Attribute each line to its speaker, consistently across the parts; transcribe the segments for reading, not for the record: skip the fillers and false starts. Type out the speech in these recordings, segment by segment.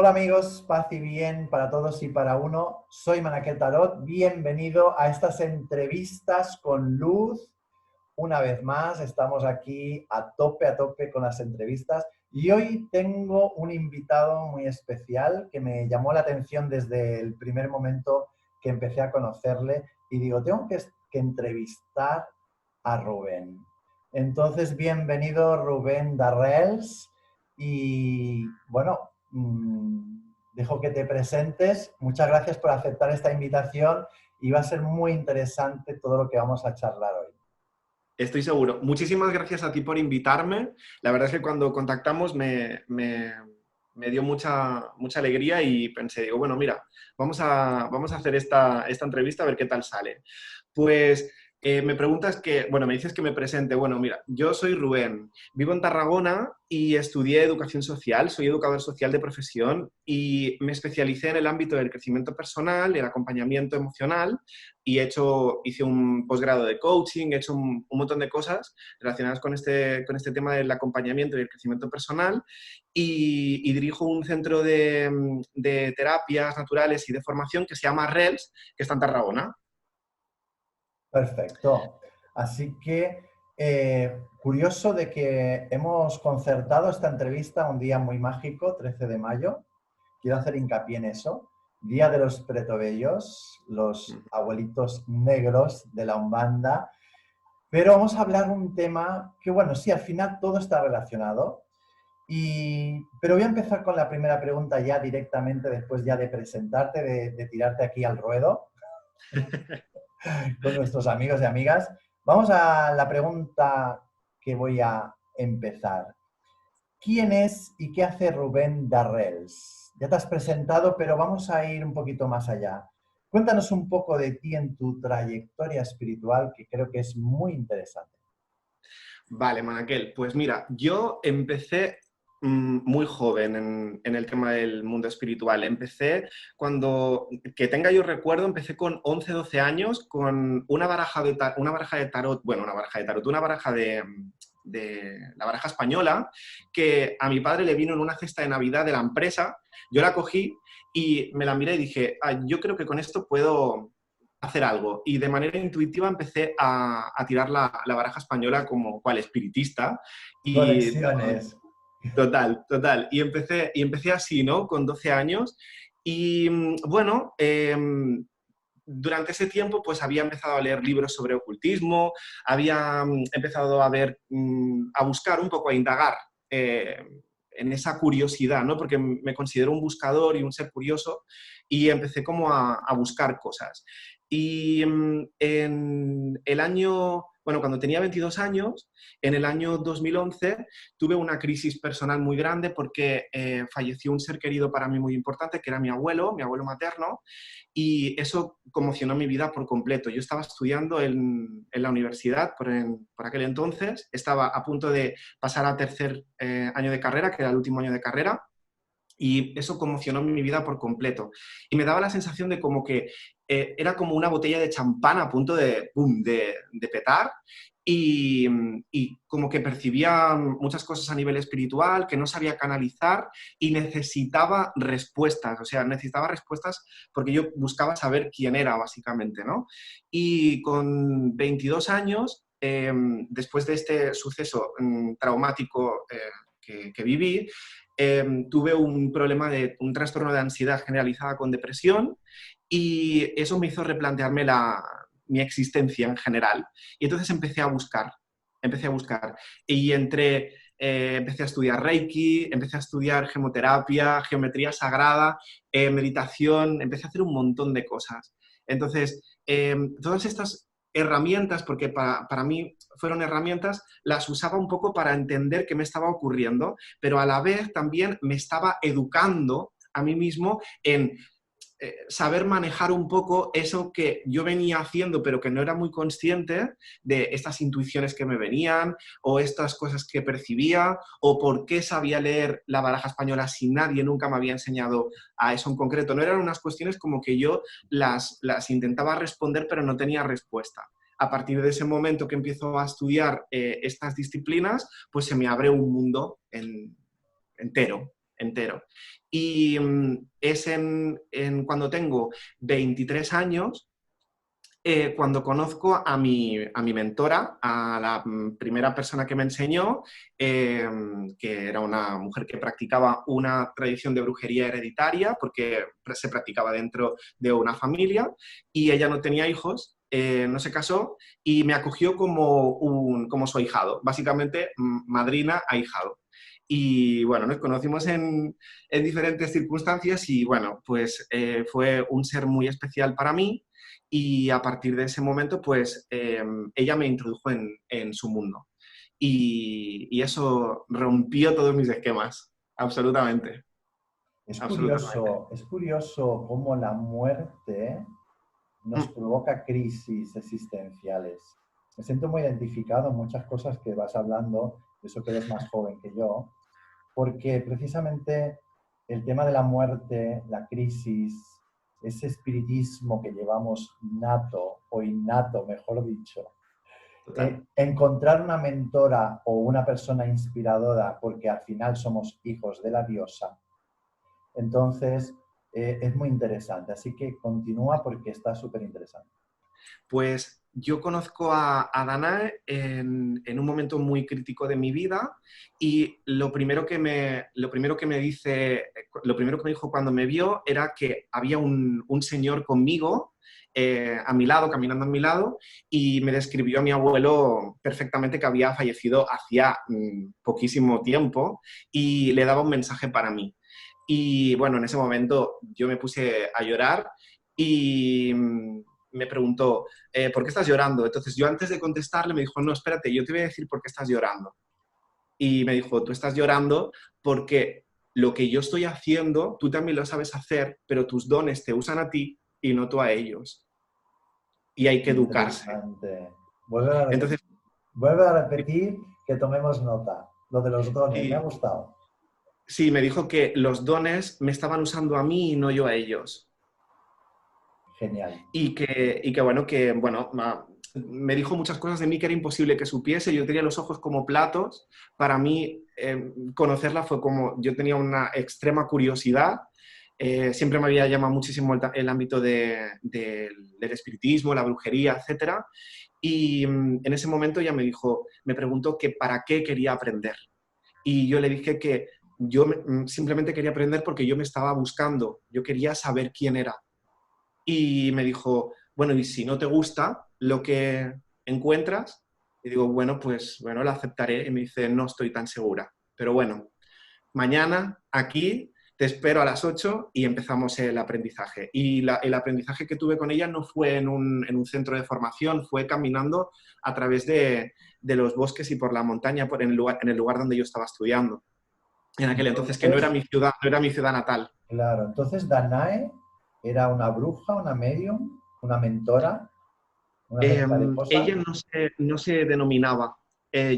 Speaker 1: Hola amigos, paz y bien para todos y para uno. Soy Manaquel Tarot. Bienvenido a estas entrevistas con luz. Una vez más, estamos aquí a tope con las entrevistas. Y hoy tengo un invitado muy especial que me llamó la atención desde el primer momento que empecé a conocerle. Y digo, tengo que entrevistar a Rubén. Entonces, bienvenido Rubén Darrels. Y bueno, dejo que te presentes. Muchas gracias por aceptar esta invitación y va a ser muy interesante todo lo que vamos a charlar hoy.
Speaker 2: Estoy seguro. Muchísimas gracias a ti por invitarme. La verdad es que cuando contactamos me dio mucha alegría y pensé, digo, bueno, mira, vamos a hacer esta entrevista a ver qué tal sale. Pues me preguntas me dices que me presente. Bueno, mira, yo soy Rubén, vivo en Tarragona y estudié educación social, soy educador social de profesión y me especialicé en el ámbito del crecimiento personal, el acompañamiento emocional y hice un posgrado de coaching, he hecho un montón de cosas relacionadas con este tema del acompañamiento y el crecimiento personal y dirijo un centro de terapias naturales y de formación que se llama RELS, que está en Tarragona.
Speaker 1: Perfecto. Así que curioso de que hemos concertado esta entrevista un día muy mágico, 13 de mayo. Quiero hacer hincapié en eso. Día de los pretobellos, los abuelitos negros de la Umbanda. Pero vamos a hablar un tema que, bueno, sí, al final todo está relacionado. Pero voy a empezar con la primera pregunta ya directamente, después ya de presentarte, de tirarte aquí al ruedo con nuestros amigos y amigas. Vamos a la pregunta que voy a empezar. ¿Quién es y qué hace Rubén Darrels? Ya te has presentado, pero vamos a ir un poquito más allá. Cuéntanos un poco de ti en tu trayectoria espiritual, que creo que es muy interesante.
Speaker 2: Vale, Manaquel, pues mira, yo empecé muy joven en el tema del mundo espiritual. Empecé que tenga yo recuerdo, empecé con 11, 12 años con una baraja de tarot, bueno, una baraja de la baraja española, que a mi padre le vino en una cesta de Navidad de la empresa. Yo la cogí y me la miré y dije, yo creo que con esto puedo hacer algo. Y de manera intuitiva empecé a tirar la baraja española como cual espiritista. Y
Speaker 1: Conexiones.
Speaker 2: total. Y empecé así, ¿no? Con 12 años. Y bueno, durante ese tiempo pues había empezado a leer libros sobre ocultismo, había empezado a buscar un poco, a indagar en esa curiosidad, ¿no? Porque me considero un buscador y un ser curioso y empecé como a buscar cosas. Y en el año, bueno, cuando tenía 22 años, en el año 2011, tuve una crisis personal muy grande porque falleció un ser querido para mí muy importante, que era mi abuelo materno, y eso conmocionó mi vida por completo. Yo estaba estudiando en la universidad por aquel entonces, estaba a punto de pasar a tercer año de carrera, que era el último año de carrera, y eso conmocionó mi vida por completo. Y me daba la sensación de como que era como una botella de champán a punto de, boom, de petar y, y como que percibía muchas cosas a nivel espiritual que no sabía canalizar y necesitaba respuestas, o sea, necesitaba respuestas porque yo buscaba saber quién era básicamente, ¿no? Y con 22 años, después de este suceso traumático que viví, tuve un problema un trastorno de ansiedad generalizada con depresión y eso me hizo replantearme mi existencia en general. Y entonces empecé a buscar. Y empecé a estudiar Reiki, empecé a estudiar gemoterapia, geometría sagrada, meditación, empecé a hacer un montón de cosas. Entonces, todas estas herramientas, porque para mí fueron herramientas, las usaba un poco para entender qué me estaba ocurriendo, pero a la vez también me estaba educando a mí mismo en saber manejar un poco eso que yo venía haciendo, pero que no era muy consciente de estas intuiciones que me venían, o estas cosas que percibía, o por qué sabía leer la baraja española si nadie nunca me había enseñado a eso en concreto. No eran unas cuestiones como que yo las intentaba responder, pero no tenía respuesta. A partir de ese momento que empiezo a estudiar estas disciplinas, pues se me abre un mundo entero. entero. Y es cuando tengo 23 años, cuando conozco a mi mentora, a la primera persona que me enseñó, que era una mujer que practicaba una tradición de brujería hereditaria, porque se practicaba dentro de una familia, y ella no tenía hijos, no se casó, y me acogió como su ahijado, básicamente madrina, ahijado. Y bueno, nos conocimos en diferentes circunstancias y bueno, pues fue un ser muy especial para mí y a partir de ese momento, pues ella me introdujo en su mundo. Y eso rompió todos mis esquemas, absolutamente, absolutamente.
Speaker 1: Es curioso cómo la muerte nos
Speaker 2: Mm,
Speaker 1: provoca crisis existenciales. Me siento muy identificado en muchas cosas que vas hablando, eso que eres más joven que yo, porque precisamente el tema de la muerte, la crisis, ese espiritismo que llevamos nato o innato, mejor dicho,
Speaker 2: total.
Speaker 1: encontrar una mentora o una persona inspiradora, porque al final somos hijos de la diosa, entonces es muy interesante. Así que continúa porque está súper interesante.
Speaker 2: Pues yo conozco a Danae en un momento muy crítico de mi vida y lo primero que me dice, lo primero que me dijo cuando me vio era que había un señor conmigo, a mi lado, caminando a mi lado, y me describió a mi abuelo perfectamente que había fallecido hacía poquísimo tiempo y le daba un mensaje para mí. Y bueno, en ese momento yo me puse a llorar y me preguntó, ¿por qué estás llorando? Entonces yo antes de contestarle me dijo, no, espérate, yo te voy a decir por qué estás llorando. Y me dijo, tú estás llorando porque lo que yo estoy haciendo, tú también lo sabes hacer, pero tus dones te usan a ti y no tú a ellos. Y hay que educarse.
Speaker 1: Interesante. Vuelve a repetir,
Speaker 2: Entonces,
Speaker 1: vuelve a repetir que tomemos nota. Lo de los dones, me ha
Speaker 2: sí,
Speaker 1: gustado.
Speaker 2: sí, me dijo que los dones me estaban usando a mí y no yo a ellos.
Speaker 1: Genial.
Speaker 2: Bueno, me dijo muchas cosas de mí que era imposible que supiese. Yo tenía los ojos como platos. Para mí, conocerla fue como, yo tenía una extrema curiosidad. Siempre me había llamado muchísimo el ámbito del espiritismo, la brujería, etcétera. Y en ese momento ella me dijo, me preguntó que para qué quería aprender. Y yo le dije que yo simplemente quería aprender porque yo me estaba buscando, yo quería saber quién era. Y me dijo, bueno, y si no te gusta lo que encuentras, y digo, bueno, pues bueno, lo aceptaré. Y me dice, no estoy tan segura. Pero bueno, mañana aquí te espero a las 8 y empezamos el aprendizaje. Y el aprendizaje que tuve con ella no fue en un centro de formación, fue caminando a través de los bosques y por la montaña, en el lugar donde yo estaba estudiando. En aquel entonces, que no era
Speaker 1: Entonces,
Speaker 2: mi ciudad, no era mi ciudad natal.
Speaker 1: claro, entonces Danae era una bruja, una medium, una mentora, una mezcla de cosas.
Speaker 2: Ella no se denominaba.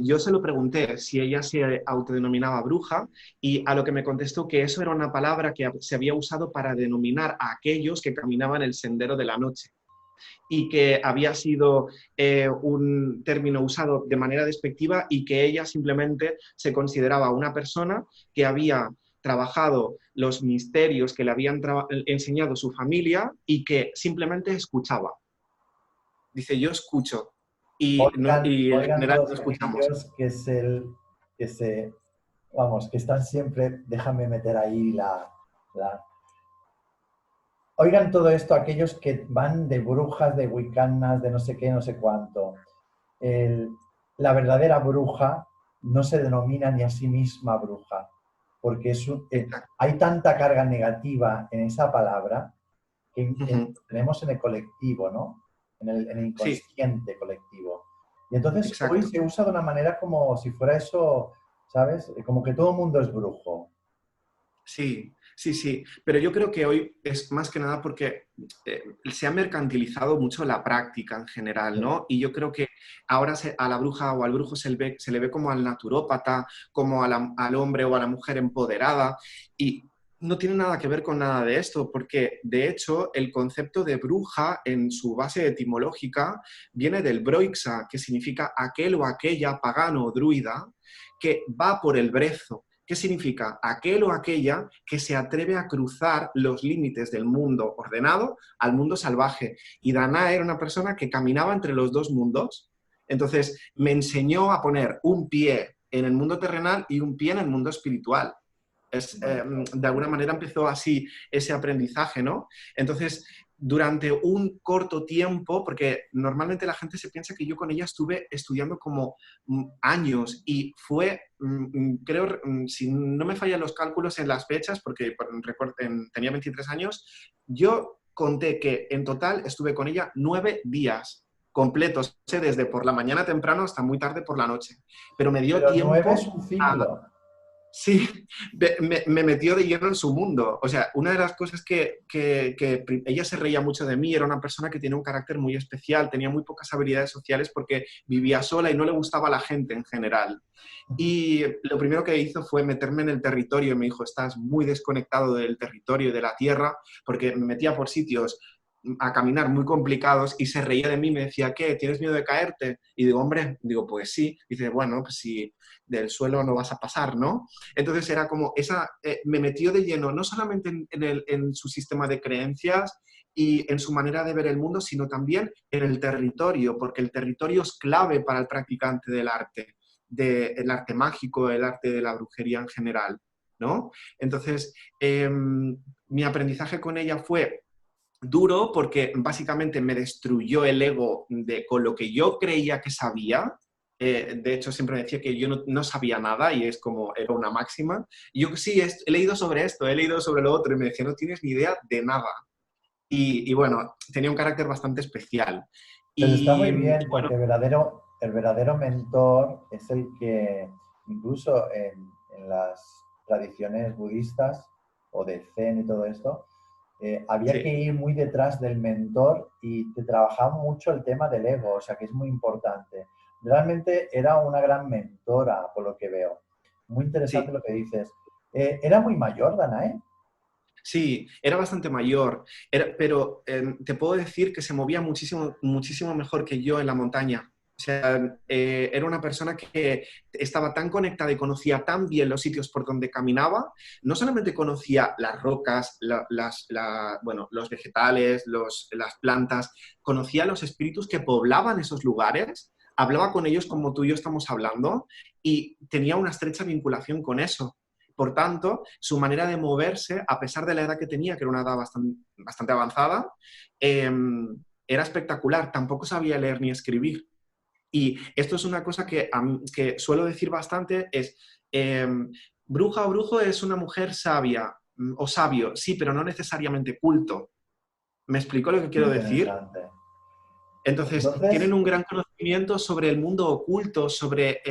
Speaker 2: Yo se lo pregunté si ella se autodenominaba bruja y a lo que me contestó que eso era una palabra que se había usado para denominar a aquellos que caminaban el sendero de la noche y que había sido un término usado de manera despectiva y que ella simplemente se consideraba una persona que había trabajado los misterios que le habían enseñado su familia y que simplemente escuchaba. Dice, yo escucho y, no,
Speaker 1: Oigan,
Speaker 2: y en
Speaker 1: oigan
Speaker 2: general
Speaker 1: todos
Speaker 2: no escuchamos.
Speaker 1: aquellos que se, vamos, que están siempre, déjame meter ahí la- Oigan todo esto, aquellos que van de brujas, de wicanas, de no sé qué, no sé cuánto. El- la verdadera bruja no se denomina ni a sí misma bruja, porque
Speaker 2: Exacto.
Speaker 1: hay tanta carga negativa en esa palabra que
Speaker 2: Ujú.
Speaker 1: tenemos en el colectivo, ¿no? En el
Speaker 2: Sí,
Speaker 1: inconsciente colectivo. Y entonces hoy
Speaker 2: exacto.
Speaker 1: se usa de una manera como si fuera eso, ¿sabes? Como que todo el mundo es brujo.
Speaker 2: Sí, sí, sí. Pero yo creo que hoy es más que nada porque se ha mercantilizado mucho la práctica en general,
Speaker 1: Sí.
Speaker 2: ¿no? Y yo creo que ahora a la bruja o al brujo se le ve como al naturópata, como al hombre o a la mujer empoderada. Y no tiene nada que ver con nada de esto, porque de hecho el concepto de bruja en su base etimológica viene del broixa, que significa aquel o aquella pagano o druida que va por el brezo ¿Qué significa? Aquel o aquella que se atreve a cruzar los límites del mundo ordenado al mundo salvaje. Y Danae era una persona que caminaba entre los dos mundos. Entonces, me enseñó a poner un pie en el mundo terrenal y un pie en el mundo espiritual. De alguna manera empezó así ese aprendizaje, ¿no? Entonces, durante un corto tiempo, porque normalmente la gente se piensa que yo con ella estuve estudiando como años y fue, creo, si no me fallan los cálculos en las fechas, porque tenía 23 años, yo conté que en total estuve con ella 9 días completos, desde por la mañana temprano hasta muy tarde por la noche. Pero me dio
Speaker 1: Pero 9
Speaker 2: tiempo
Speaker 1: es un
Speaker 2: a...
Speaker 1: ciclo.
Speaker 2: Sí, me metió de lleno en su mundo. O sea, una de las cosas que ella se reía mucho de mí, era una persona que tenía un carácter muy especial, tenía muy pocas habilidades sociales porque vivía sola y no le gustaba la gente en general. Y lo primero que hizo fue meterme en el territorio y me dijo, estás muy desconectado del territorio y de la tierra, porque me metía por sitios a caminar muy complicados y se reía de mí, me decía, ¿qué? ¿Tienes miedo de caerte? Y digo, hombre, digo, pues sí. Y dice, bueno, pues si del suelo no vas a pasar, ¿no? Entonces era como, me metió de lleno, no solamente en su sistema de creencias y en su manera de ver el mundo, sino también en el territorio, porque el territorio es clave para el practicante del arte, el arte mágico, el arte de la brujería en general, ¿no? Entonces, mi aprendizaje con ella fue duro porque básicamente me destruyó el ego con lo que yo creía que sabía. De hecho, siempre me decía que yo no sabía nada y es como, era una máxima. Y yo sí, he leído sobre esto, he leído sobre lo otro y me decía, no tienes ni idea de nada. Y bueno, tenía un carácter bastante especial.
Speaker 1: Pero está
Speaker 2: Y
Speaker 1: muy bien
Speaker 2: bueno,
Speaker 1: porque el verdadero mentor es el que, incluso en las tradiciones budistas o de Zen y todo esto, había que
Speaker 2: sí.
Speaker 1: ir muy detrás del mentor y te trabajaba mucho el tema del ego, o sea que es muy importante. Realmente era una gran mentora, por lo que veo. Muy interesante
Speaker 2: Sí,
Speaker 1: lo que dices. ¿Era muy mayor, Danae?
Speaker 2: sí, era bastante mayor, pero te puedo decir que se movía muchísimo, muchísimo mejor que yo en la montaña. O sea, era una persona que estaba tan conectada y conocía tan bien los sitios por donde caminaba. No solamente conocía las rocas, bueno, los vegetales, las plantas, conocía los espíritus que poblaban esos lugares, hablaba con ellos como tú y yo estamos hablando y tenía una estrecha vinculación con eso. Por tanto, su manera de moverse, a pesar de la edad que tenía, que era una edad bastante avanzada, eh, era espectacular. Tampoco sabía leer ni escribir. Y esto es una cosa que suelo decir bastante, es, bruja o brujo es una mujer sabia o sabio, sí, pero no necesariamente culto. ¿Me explico lo que
Speaker 1: Muy
Speaker 2: quiero decir?
Speaker 1: interesante.
Speaker 2: Entonces, tienen
Speaker 1: Entonces,
Speaker 2: un gran conocimiento sobre el mundo oculto, sobre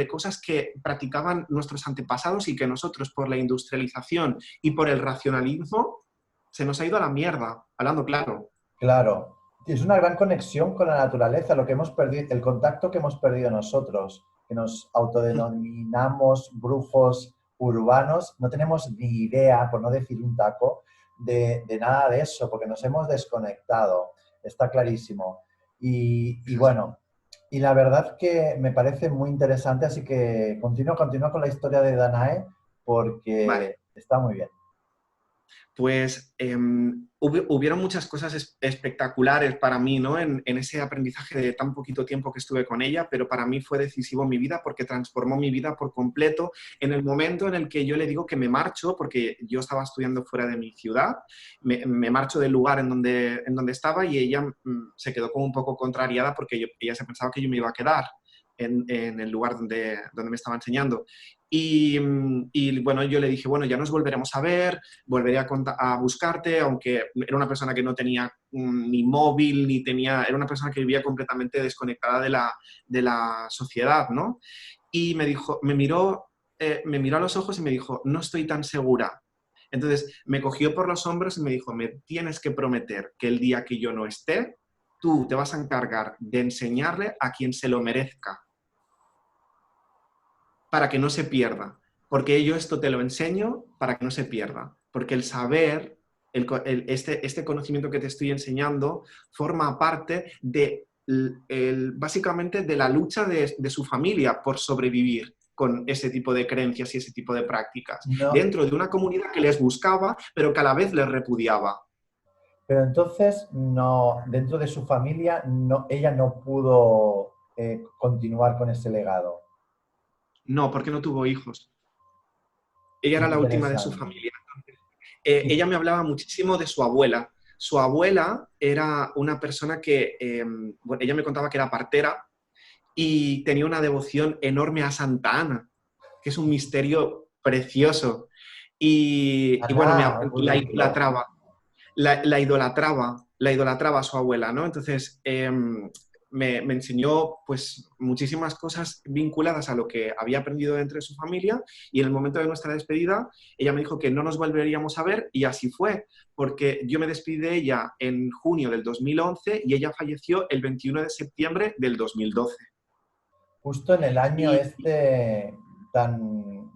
Speaker 2: cosas que practicaban nuestros antepasados y que nosotros, por la industrialización y por el racionalismo, se nos ha ido a la mierda, hablando claro.
Speaker 1: claro, es una gran conexión con la naturaleza, lo que hemos perdido, el contacto que hemos perdido nosotros, que nos autodenominamos brujos urbanos, no tenemos ni idea, por no decir un taco, de nada de eso, porque nos hemos desconectado, está clarísimo. Y
Speaker 2: Es así.
Speaker 1: bueno, y la verdad que me parece muy interesante, así que continúa con la historia de Danae,
Speaker 2: Vale.
Speaker 1: porque está muy bien.
Speaker 2: Pues hubieron muchas cosas espectaculares para mí, ¿no? En ese aprendizaje de tan poquito tiempo que estuve con ella, pero para mí fue decisivo en mi vida porque transformó mi vida por completo en el momento en el que yo le digo que me marcho, porque yo estaba estudiando fuera de mi ciudad, me marcho del lugar en donde estaba y ella se quedó como un poco contrariada porque ella se pensaba que yo me iba a quedar en el lugar donde me estaba enseñando. Y bueno, yo le dije, bueno, ya nos volveremos a ver, volveré a buscarte, aunque era una persona que no tenía ni móvil, ni tenía, era una persona que vivía completamente desconectada de la sociedad, ¿no? Y me dijo, me miró a los ojos y me dijo, no estoy tan segura. Entonces me cogió por los hombros y me dijo, me tienes que prometer que el día que yo no esté, tú te vas a encargar de enseñarle a quien se lo merezca para que no se pierda. Porque yo esto te lo enseño para que no se pierda. Porque el saber, este conocimiento que te estoy enseñando, forma parte básicamente de la lucha de su familia por sobrevivir. con ese tipo de creencias y ese tipo de prácticas,
Speaker 1: No,
Speaker 2: dentro de una comunidad que les buscaba, pero que a la vez les repudiaba.
Speaker 1: pero entonces no, dentro de su familia no, ella no pudo continuar con ese legado.
Speaker 2: No, porque no tuvo hijos. Ella era la última de su
Speaker 1: Interesante.
Speaker 2: familia.
Speaker 1: Y,
Speaker 2: Ella me hablaba muchísimo de su abuela. Su abuela era una persona que, bueno, ella me contaba que era partera y tenía una devoción enorme a Santa Ana, que es un misterio precioso. Y bueno,
Speaker 1: Ana, muy
Speaker 2: la
Speaker 1: bonito.
Speaker 2: idolatraba, la idolatraba a su abuela, ¿no? Entonces, me enseñó pues muchísimas cosas vinculadas a lo que había aprendido dentro de su familia y en el momento de nuestra despedida ella me dijo que no nos volveríamos a ver y así fue, porque yo me despedí de ella en junio del 2011 y ella falleció el 21 de septiembre del 2012.
Speaker 1: Justo en el año
Speaker 2: Y
Speaker 1: este tan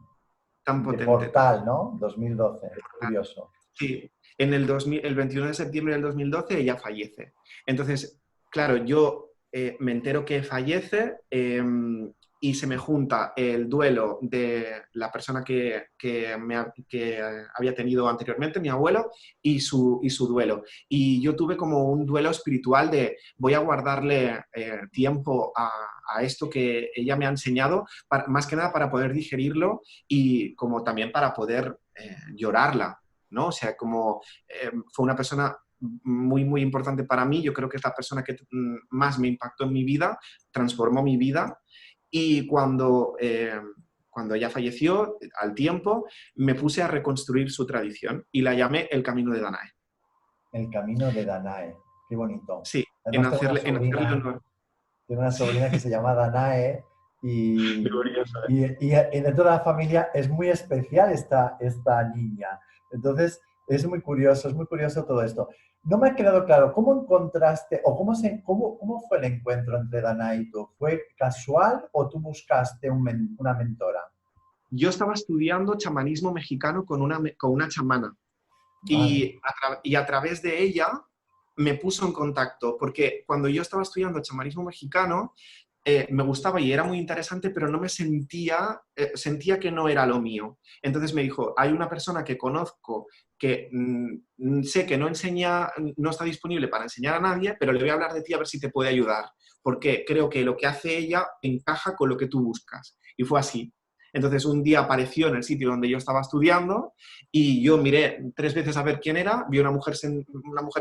Speaker 2: tan
Speaker 1: de
Speaker 2: potente, tan
Speaker 1: portal, ¿no? 2012. Curioso.
Speaker 2: Sí, en el 2000, el 21 de septiembre del 2012 ella fallece. Entonces, claro, yo me entero que fallece y se me junta el duelo de la persona que había tenido anteriormente, mi abuelo, y su duelo. Y yo tuve como un duelo espiritual de voy a guardarle tiempo a esto que ella me ha enseñado, más que nada para poder digerirlo y como también para poder llorarla, ¿no? O sea, como fue una persona muy, muy importante para mí. Yo creo que es la persona que más me impactó en mi vida, transformó mi vida. Y cuando ella falleció, al tiempo, me puse a reconstruir su tradición y la llamé el Camino de Danae.
Speaker 1: El camino de Danae. Qué bonito.
Speaker 2: Sí,
Speaker 1: Además
Speaker 2: en hacerle honor.
Speaker 1: tengo una
Speaker 2: Sí,
Speaker 1: sobrina que se llama Danae
Speaker 2: qué
Speaker 1: y,
Speaker 2: curioso, ¿eh?
Speaker 1: y dentro de la familia es muy especial esta niña. Entonces, es muy curioso todo esto. No me ha quedado claro, ¿cómo encontraste o cómo fue el encuentro entre Danae y tú? ¿Fue casual o tú buscaste una mentora?
Speaker 2: Yo estaba estudiando chamanismo mexicano con una chamana.
Speaker 1: Vale,
Speaker 2: Y a través de ella me puso en contacto, porque cuando yo estaba estudiando chamanismo mexicano, me gustaba y era muy interesante, pero no me sentía que no era lo mío. Entonces me dijo, hay una persona que conozco que sé que no enseña, no está disponible para enseñar a nadie, pero le voy a hablar de ti a ver si te puede ayudar, porque creo que lo que hace ella encaja con lo que tú buscas. Y fue así. Entonces un día apareció en el sitio donde yo estaba estudiando y yo miré 3 veces a ver quién era, vi una mujer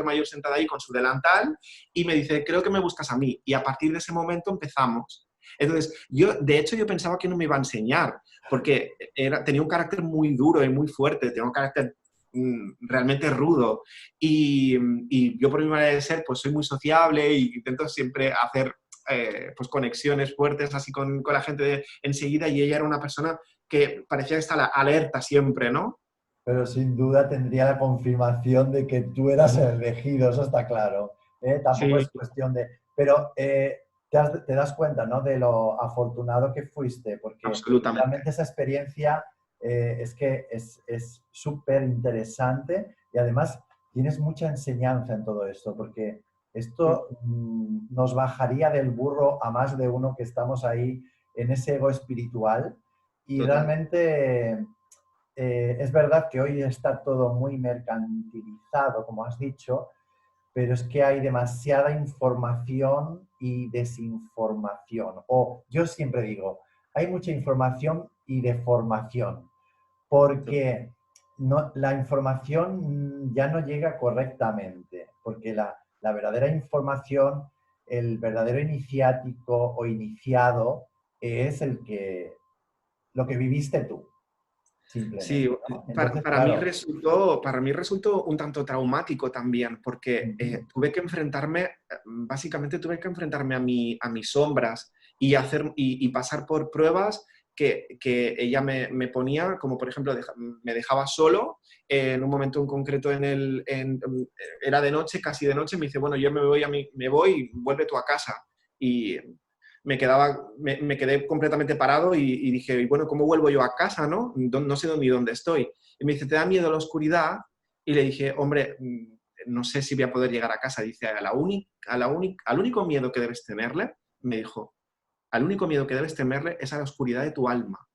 Speaker 2: mayor sentada ahí con su delantal y me dice, creo que me buscas a mí. Y a partir de ese momento empezamos. Entonces, de hecho, yo pensaba que no me iba a enseñar, porque tenía un carácter muy duro y muy fuerte, tenía un carácter realmente rudo. Y yo por mi manera de ser, pues soy muy sociable y intento siempre hacer pues conexiones fuertes así con la gente enseguida y ella era una persona que parecía estar alerta siempre, ¿no?
Speaker 1: pero sin duda tendría la confirmación de que tú eras el elegido, eso está claro. Tampoco
Speaker 2: Sí,
Speaker 1: es cuestión de... Pero te das cuenta, ¿no? De lo afortunado que fuiste, porque
Speaker 2: absolutamente.
Speaker 1: realmente esa experiencia es que es súper interesante y además tienes mucha enseñanza en todo esto, porque esto nos bajaría del burro a más de uno que estamos ahí en ese ego espiritual y
Speaker 2: Total.
Speaker 1: realmente es verdad que hoy está todo muy mercantilizado, como has dicho, pero es que hay demasiada información y desinformación. O yo siempre digo, hay mucha información y deformación, porque la información ya no llega correctamente, porque la verdadera información, el verdadero iniciático o iniciado es lo que viviste tú,
Speaker 2: Sí,
Speaker 1: simplemente, ¿no?
Speaker 2: para,
Speaker 1: Entonces,
Speaker 2: para mí
Speaker 1: claro,
Speaker 2: resultó, para mí resultó un tanto traumático también, porque
Speaker 1: ujú,
Speaker 2: básicamente tuve que enfrentarme a mis sombras y pasar por pruebas que ella me ponía, como por ejemplo, me dejaba solo en un momento en concreto era de noche, casi de noche, me dice, bueno, yo me voy, vuelve tú a casa. Y me quedé completamente parado y dije, y bueno, ¿cómo vuelvo yo a casa, no? No sé ni dónde estoy. Y me dice, ¿te da miedo la oscuridad? Y le dije, hombre, no sé si voy a poder llegar a casa. Dice, al único miedo que debes tenerle, me dijo, al único miedo que debes temerle es a la oscuridad de tu alma.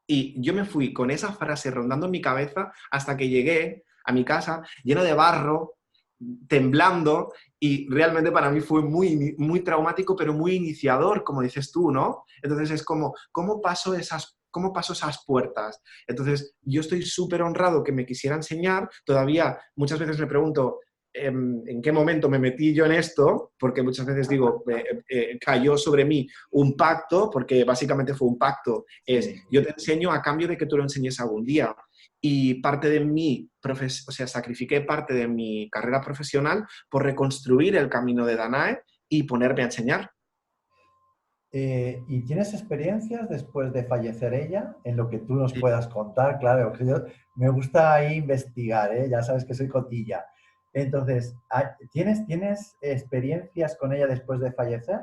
Speaker 2: Y yo me fui con esa frase rondando en mi cabeza hasta que llegué a mi casa lleno de barro, temblando, y realmente para mí fue muy traumático, pero muy iniciador, como dices tú, ¿no? Entonces es como, ¿cómo paso esas puertas? Entonces yo estoy súper honrado que me quisiera enseñar, todavía muchas veces me pregunto, ¿en qué momento me metí yo en esto? Porque muchas veces digo, cayó sobre mí un pacto, porque básicamente fue un pacto, es
Speaker 1: Sí.
Speaker 2: yo te enseño a cambio de que tú lo enseñes algún día. Y parte de o sea, sacrifiqué parte de mi carrera profesional por reconstruir el camino de Danae y ponerme a enseñar.
Speaker 1: ¿Y tienes experiencias después de fallecer ella en lo que tú nos puedas contar? Claro, que yo me gusta ahí investigar, ¿eh? Ya sabes que soy cotilla. Entonces, ¿tienes experiencias con ella después de fallecer?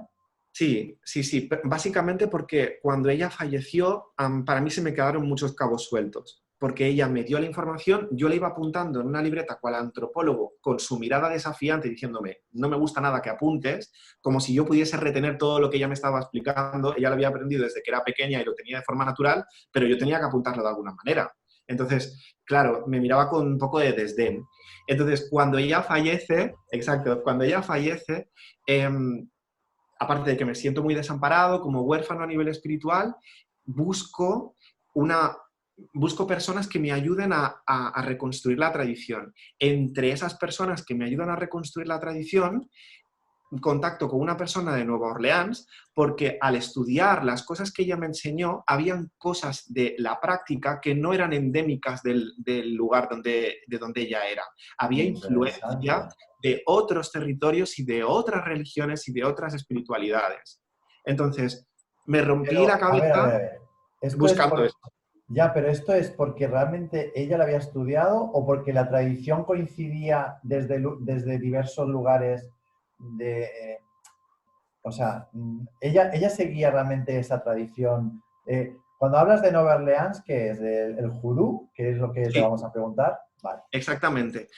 Speaker 2: Sí, sí, sí. Básicamente porque cuando ella falleció, para mí se me quedaron muchos cabos sueltos. Porque ella me dio la información, yo la iba apuntando en una libreta cual antropólogo, con su mirada desafiante, diciéndome, no me gusta nada que apuntes, como si yo pudiese retener todo lo que ella me estaba explicando. Ella lo había aprendido desde que era pequeña y lo tenía de forma natural, pero yo tenía que apuntarlo de alguna manera. Entonces, claro, me miraba con un poco de desdén. Entonces, cuando ella fallece, exacto, cuando ella fallece, aparte de que me siento muy desamparado, como huérfano a nivel espiritual, busco, una, busco personas que me ayuden a reconstruir la tradición. Entre esas personas que me ayudan a reconstruir la tradición, contacto con una persona de Nueva Orleans porque al estudiar las cosas que ella me enseñó, habían cosas de la práctica que no eran endémicas del lugar de donde ella era. Había influencia
Speaker 1: Interesante.
Speaker 2: de otros territorios y de otras religiones y de otras espiritualidades. Entonces, me rompí la
Speaker 1: Pero, a
Speaker 2: cabeza
Speaker 1: ver. Esto es
Speaker 2: buscando esto.
Speaker 1: ya, pero esto es porque realmente ella la había estudiado o porque la tradición coincidía desde diversos lugares de, o sea, ella seguía realmente esa tradición. Cuando hablas de Nueva Orleans, ¿qué es? ¿El judú? ¿Qué es lo que te
Speaker 2: Sí,
Speaker 1: vamos a preguntar? Vale.
Speaker 2: exactamente.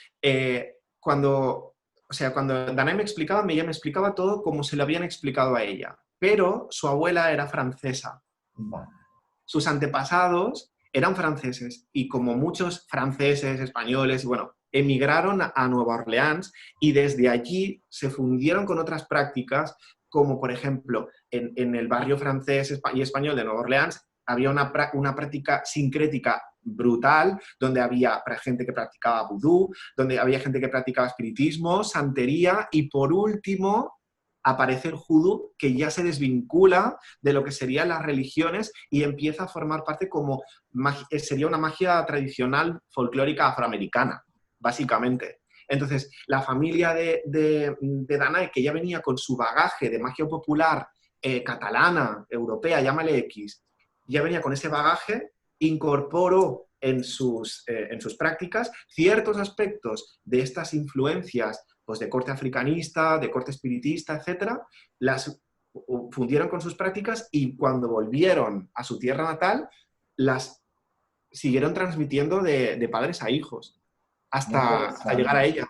Speaker 2: Cuando Danae me explicaba, ella me explicaba todo como se lo habían explicado a ella, pero su abuela era francesa.
Speaker 1: Vale.
Speaker 2: Sus antepasados eran franceses y como muchos franceses, españoles, bueno, emigraron a Nueva Orleans y desde allí se fundieron con otras prácticas, como por ejemplo en el barrio francés y español de Nueva Orleans había una práctica sincrética brutal, donde había gente que practicaba vudú, donde había gente que practicaba espiritismo, santería y por último aparece el judú, que ya se desvincula de lo que serían las religiones y empieza a formar parte como sería una magia tradicional folclórica afroamericana, básicamente. Entonces, la familia de Danae, que ya venía con su bagaje de magia popular catalana, europea, llámale X, ya venía con ese bagaje, incorporó en sus prácticas ciertos aspectos de estas influencias pues, de corte africanista, de corte espiritista, etcétera, las fundieron con sus prácticas y cuando volvieron a su tierra natal, las siguieron transmitiendo de padres a hijos
Speaker 1: Muy
Speaker 2: hasta llegar a
Speaker 1: interesante.
Speaker 2: ella.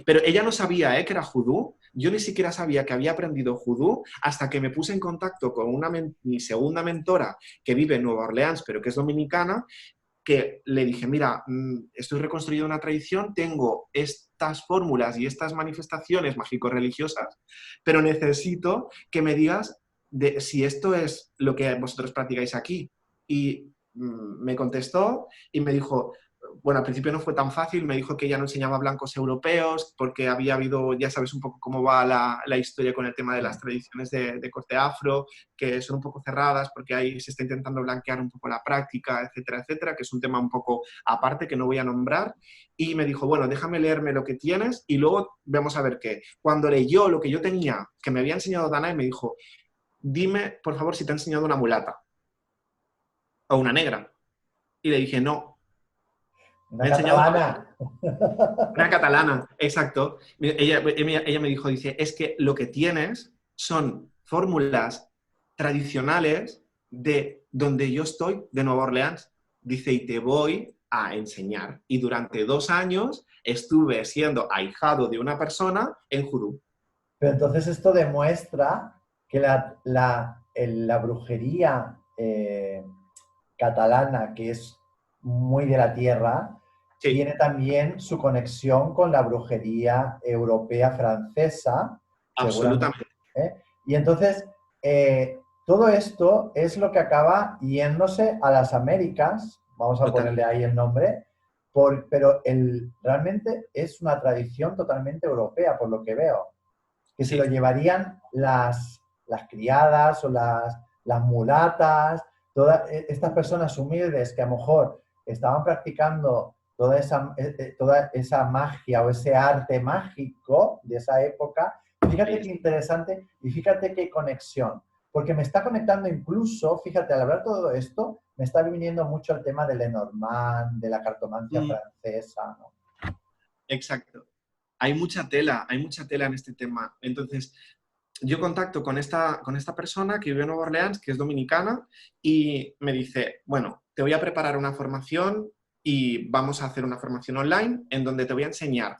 Speaker 2: Pero ella no sabía que era judú. Yo ni siquiera sabía que había aprendido judú hasta que me puse en contacto con mi segunda mentora que vive en Nueva Orleans, pero que es dominicana, que le dije, mira, estoy reconstruyendo una tradición, tengo estas fórmulas y estas manifestaciones mágico-religiosas, pero necesito que me digas si esto es lo que vosotros practicáis aquí. Y me contestó y me dijo, bueno, al principio no fue tan fácil, me dijo que ella no enseñaba blancos europeos porque había habido, ya sabes un poco cómo va la historia con el tema de las tradiciones de corte afro, que son un poco cerradas porque ahí se está intentando blanquear un poco la práctica, etcétera, etcétera, que es un tema un poco aparte que no voy a nombrar. Y me dijo, bueno, déjame leerme lo que tienes y luego vamos a ver qué. Cuando leyó lo que yo tenía, que me había enseñado Dana, y me dijo, dime, por favor, si te ha enseñado una mulata o una negra. Y le dije, no,
Speaker 1: Una
Speaker 2: me ha enseñado
Speaker 1: catalana.
Speaker 2: una catalana, exacto. Ella me dijo, dice, es que lo que tienes son fórmulas tradicionales de donde yo estoy, de Nueva Orleans. Dice, y te voy a enseñar. Y durante 2 años estuve siendo ahijado de una persona en Judú.
Speaker 1: Pero entonces esto demuestra que la brujería catalana, que es muy de la tierra,
Speaker 2: Sí,
Speaker 1: tiene también su conexión con la brujería europea francesa, seguramente.
Speaker 2: absolutamente.
Speaker 1: ¿Eh? Y entonces, todo esto es lo que acaba yéndose a las Américas, vamos a
Speaker 2: Total.
Speaker 1: ponerle ahí el nombre, pero realmente es una tradición totalmente europea, por lo que veo, que se lo
Speaker 2: Sí,
Speaker 1: llevarían las criadas o las mulatas, todas estas personas humildes que a lo mejor estaban practicando toda esa magia o ese arte mágico de esa época.
Speaker 2: ahí
Speaker 1: Fíjate qué
Speaker 2: está.
Speaker 1: interesante y fíjate qué conexión, porque me está conectando incluso, fíjate, al hablar todo esto, me está viniendo mucho el tema de Lenormand, de la cartomancia
Speaker 2: Mm,
Speaker 1: francesa, ¿no?
Speaker 2: exacto. Hay mucha tela en este tema. Entonces, yo contacto con esta persona que vive en Nueva Orleans, que es dominicana, y me dice, bueno, te voy a preparar una formación y vamos a hacer una formación online en donde te voy a enseñar.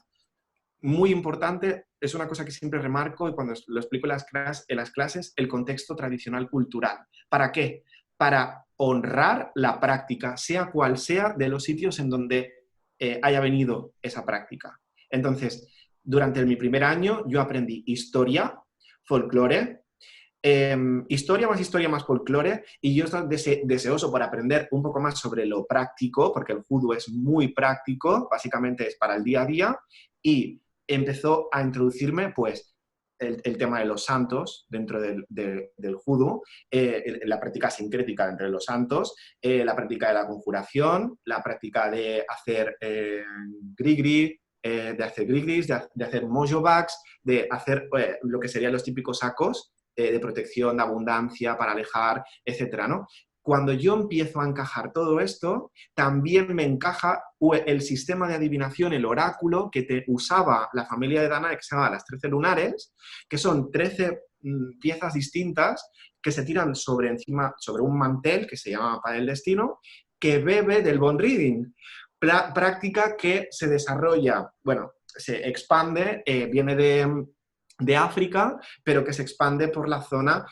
Speaker 2: Muy importante, es una cosa que siempre remarco y cuando lo explico en las clases, el contexto tradicional cultural. ¿Para qué? Para honrar la práctica, sea cual sea, de los sitios en donde haya venido esa práctica. Entonces, durante mi primer año yo aprendí historia, folclore, historia más folclore, y yo estaba deseoso por aprender un poco más sobre lo práctico, porque el judo es muy práctico, básicamente es para el día a día, y empezó a introducirme pues el tema de los santos dentro del judo, la práctica sincrética entre los santos, la práctica de la conjuración, la práctica de hacer grigri, de hacer grigris, de hacer mojo bags, de hacer lo que serían los típicos sacos de protección, de abundancia, para alejar, etcétera, ¿no? Cuando yo empiezo a encajar todo esto, también me encaja el sistema de adivinación, el oráculo que usaba la familia de Danae, que se llama las 13 lunares, que son 13 piezas distintas que se tiran sobre un mantel que se llama Mapa del Destino, que bebe del bone reading. Práctica que se desarrolla, bueno, se expande, viene de África, pero que se expande por la zona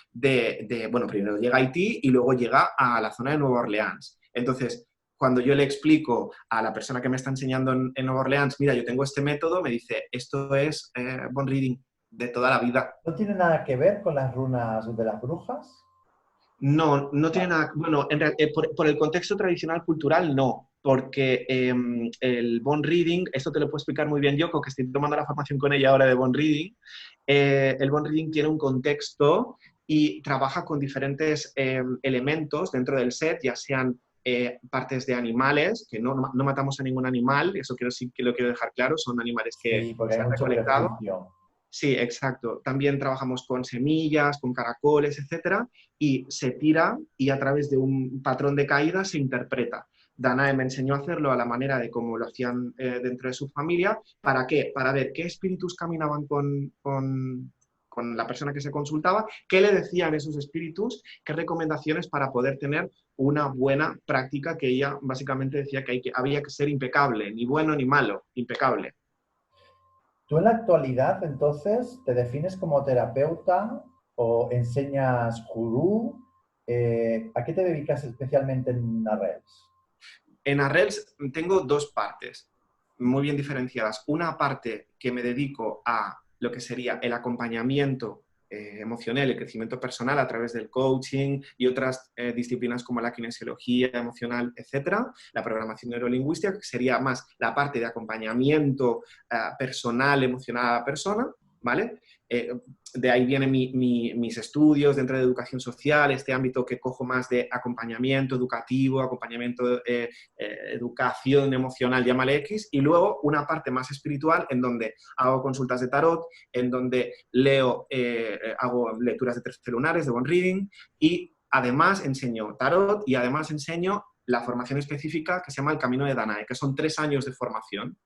Speaker 2: bueno, primero llega a Haití y luego llega a la zona de Nueva Orleans. Entonces, cuando yo le explico a la persona que me está enseñando en Nueva Orleans, mira, yo tengo este método, me dice, esto es bone reading de toda la vida.
Speaker 1: ¿No tiene nada que ver con las runas de las brujas?
Speaker 2: No, no tiene
Speaker 1: Vale.
Speaker 2: nada, bueno, por el contexto tradicional cultural no, porque el bone reading, esto te lo puedo explicar muy bien yo, que estoy tomando la formación con ella ahora de bone reading, el bone reading tiene un contexto y trabaja con diferentes elementos dentro del set, ya sean partes de animales, que no matamos a ningún animal, eso sí que lo quiero dejar claro, son animales que
Speaker 1: Sí, porque hay
Speaker 2: se han
Speaker 1: mucho
Speaker 2: recolectado.
Speaker 1: prejuicio.
Speaker 2: Sí, exacto. También trabajamos con semillas, con caracoles, etcétera, y se tira y a través de un patrón de caída se interpreta. Danae me enseñó a hacerlo a la manera de cómo lo hacían dentro de su familia. ¿Para qué? Para ver qué espíritus caminaban con la persona que se consultaba, qué le decían esos espíritus, qué recomendaciones para poder tener una buena práctica, que ella básicamente decía que había que ser impecable, ni bueno ni malo, impecable.
Speaker 1: ¿Tú en la actualidad, entonces, te defines como terapeuta o enseñas judú? ¿A qué te dedicas especialmente en Arrels?
Speaker 2: En Arrels tengo dos partes muy bien diferenciadas. Una parte que me dedico a lo que sería el acompañamiento emocional, el crecimiento personal a través del coaching y otras disciplinas como la kinesiología emocional, etcétera, la programación neurolingüística, que sería más la parte de acompañamiento personal, emocional a la persona, ¿vale? De ahí vienen mis estudios dentro de educación social, este ámbito que cojo más de acompañamiento educativo, acompañamiento educación emocional, llámale X, y luego una parte más espiritual en donde hago consultas de tarot, en donde hago lecturas de 13 lunares, de bone reading, y además enseño tarot y además enseño la formación específica que se llama el Camino de Danae, que son 3 años de formación.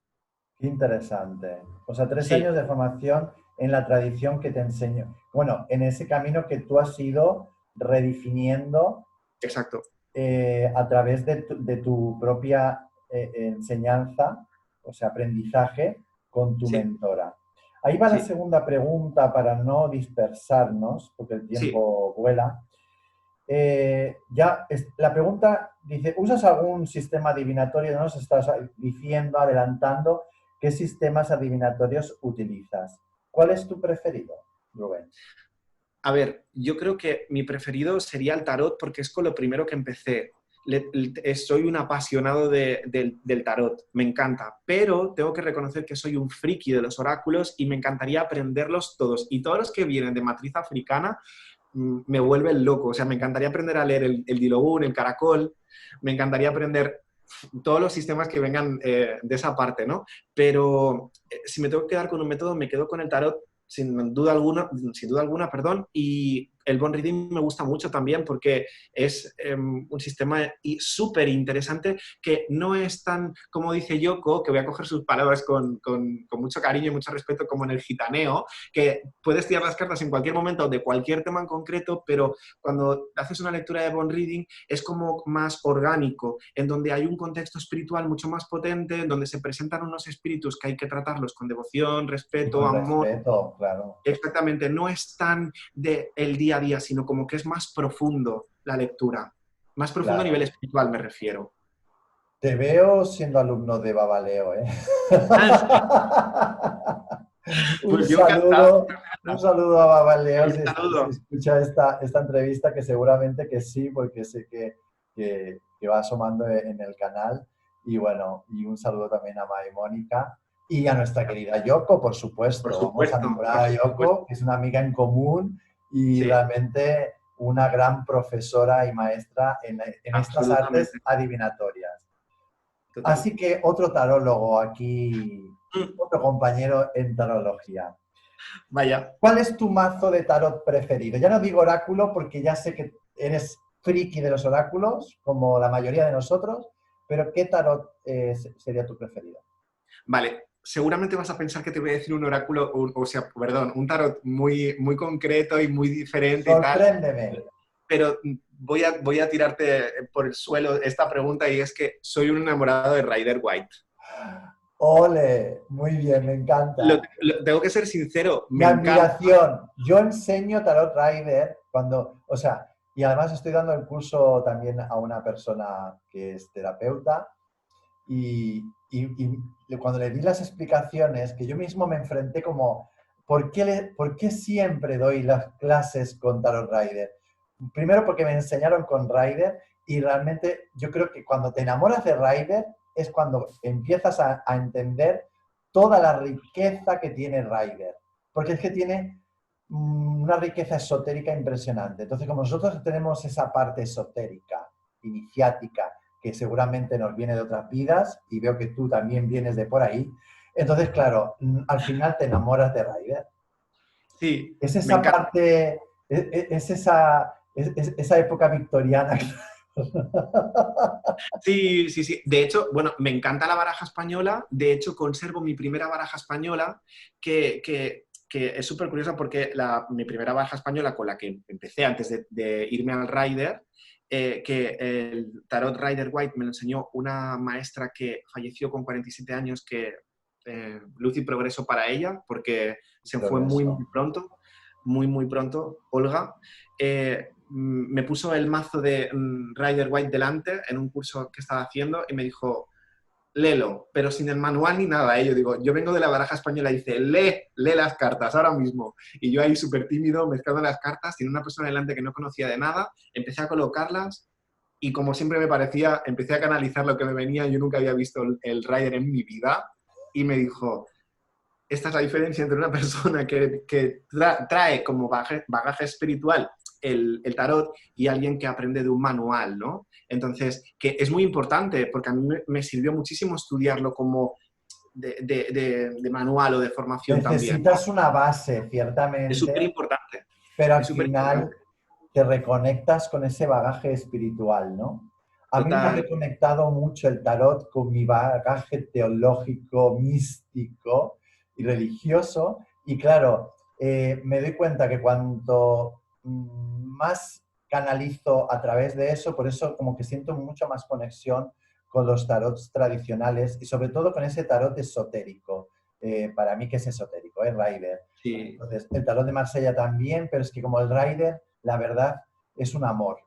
Speaker 1: Qué interesante. O sea, tres
Speaker 2: Sí,
Speaker 1: años de formación en la tradición que te enseño. Bueno, en ese camino que tú has ido redefiniendo
Speaker 2: exacto.
Speaker 1: a través de tu propia enseñanza, o sea, aprendizaje con tu
Speaker 2: Sí,
Speaker 1: mentora. Ahí va la
Speaker 2: sí,
Speaker 1: segunda pregunta para no dispersarnos, porque el
Speaker 2: sí.
Speaker 1: tiempo vuela. la pregunta dice, ¿usas algún sistema adivinatorio? No nos estás diciendo, adelantando, ¿qué sistemas adivinatorios utilizas? ¿Cuál es tu preferido, Rubén?
Speaker 2: A ver, yo creo que mi preferido sería el tarot porque es con lo primero que empecé. Soy un apasionado del tarot, me encanta, pero tengo que reconocer que soy un friki de los oráculos y me encantaría aprenderlos todos. Y todos los que vienen de matriz africana me vuelven loco. O sea, me encantaría aprender a leer el Dilogún, el Caracol, me encantaría aprender todos los sistemas que vengan de esa parte, ¿no? Pero si me tengo que quedar con un método, me quedo con el tarot sin duda alguna, perdón, y el bond reading me gusta mucho también porque es un sistema súper interesante que no es tan, como dice Yoko, que voy a coger sus palabras con mucho cariño y mucho respeto, como en el gitaneo, que puedes tirar las cartas en cualquier momento de cualquier tema en concreto, pero cuando haces una lectura de bond reading es como más orgánico, en donde hay un contexto espiritual mucho más potente, en donde se presentan unos espíritus que hay que tratarlos con devoción,
Speaker 1: Y
Speaker 2: respeto,
Speaker 1: con
Speaker 2: amor.
Speaker 1: respeto, claro.
Speaker 2: Exactamente, no es tan del día a día, sino como que es más profundo la lectura. Más profundo a nivel
Speaker 1: Claro.
Speaker 2: espiritual me refiero.
Speaker 1: Te veo siendo alumno de Babaleo, ¿eh?
Speaker 2: Ah, sí. Pues yo encantado.
Speaker 1: Un saludo a Babaleo
Speaker 2: Un
Speaker 1: si
Speaker 2: saludo.
Speaker 1: escucha esta entrevista, que seguramente que sí, porque sé que va asomando en el canal. Y bueno, y un saludo también a Mónica y a nuestra querida Yoko, por
Speaker 2: Por
Speaker 1: supuesto. Vamos a
Speaker 2: supuesto,
Speaker 1: nombrar
Speaker 2: por
Speaker 1: a
Speaker 2: supuesto.
Speaker 1: Yoko, que es una amiga en común y
Speaker 2: Sí,
Speaker 1: realmente una gran profesora y maestra en estas artes
Speaker 2: absolutamente.
Speaker 1: adivinatorias.
Speaker 2: Total.
Speaker 1: Así que otro tarólogo aquí,
Speaker 2: Mm,
Speaker 1: otro compañero en tarología.
Speaker 2: Vaya.
Speaker 1: ¿Cuál es tu mazo de tarot preferido? Ya no digo oráculo porque ya sé que eres friki de los oráculos, como la mayoría de nosotros, pero ¿qué tarot sería tu preferido?
Speaker 2: Vale. Seguramente vas a pensar que te voy a decir un oráculo, o sea, perdón, un tarot muy, muy concreto y muy diferente y tal.
Speaker 1: Sorpréndeme.
Speaker 2: Pero voy a tirarte por el suelo esta pregunta y es que soy un enamorado de Rider White.
Speaker 1: Ole, muy bien, me encanta.
Speaker 2: Tengo que ser sincero,
Speaker 1: Mi
Speaker 2: me encanta.
Speaker 1: admiración. Yo enseño Tarot Rider cuando, o sea, y además estoy dando el curso también a una persona que es terapeuta y cuando le di las explicaciones, que yo mismo me enfrenté como, ¿por qué siempre doy las clases con Tarot Rider? Primero porque me enseñaron con Rider y realmente yo creo que cuando te enamoras de Rider es cuando empiezas a entender toda la riqueza que tiene Rider. Porque es que tiene una riqueza esotérica impresionante. Entonces, como nosotros tenemos esa parte esotérica, iniciática, que seguramente nos viene de otras vidas, y veo que tú también vienes de por ahí, entonces, claro, al final te enamoras de Rider.
Speaker 2: Sí,
Speaker 1: Es
Speaker 2: me
Speaker 1: esa
Speaker 2: encanta.
Speaker 1: parte, esa época victoriana.
Speaker 2: Sí, sí, sí. De hecho, bueno, me encanta la baraja española. De hecho, conservo mi primera baraja española, que es súper curiosa porque mi primera baraja española con la que empecé antes de irme al Rider, que el Tarot Rider White me lo enseñó una maestra que falleció con 47 años, que luz y progreso para ella, porque se fue muy,
Speaker 1: Progreso.
Speaker 2: muy pronto, muy, muy pronto, Olga. Me puso el mazo de Rider White delante en un curso que estaba haciendo y me dijo, léelo, pero sin el manual ni nada. Yo digo, yo vengo de la baraja española y dice, lee las cartas ahora mismo. Y yo ahí súper tímido, mezclando las cartas, tiene una persona delante que no conocía de nada, empecé a colocarlas y como siempre me parecía, empecé a canalizar lo que me venía. Yo nunca había visto el Rider en mi vida y me dijo, esta es la diferencia entre una persona que trae como bagaje espiritual el tarot y alguien que aprende de un manual, ¿no? Entonces, que es muy importante porque a mí me sirvió muchísimo estudiarlo como de manual o de formación también, ¿no?
Speaker 1: Necesitas una base,
Speaker 2: Es súper
Speaker 1: ciertamente,
Speaker 2: importante,
Speaker 1: pero
Speaker 2: es
Speaker 1: al
Speaker 2: súper
Speaker 1: final
Speaker 2: importante.
Speaker 1: te reconectas con ese bagaje espiritual, ¿no? A mí me ha
Speaker 2: Total.
Speaker 1: reconectado mucho el tarot con mi bagaje teológico, místico y religioso. Y claro, me doy cuenta que cuanto más canalizo a través de eso, por eso como que siento mucho más conexión con los tarots tradicionales y sobre todo con ese tarot esotérico. Para mí que es esotérico, Rider.
Speaker 2: Sí,
Speaker 1: Entonces, el tarot de Marsella también, pero es que como el Rider, la verdad, es un amor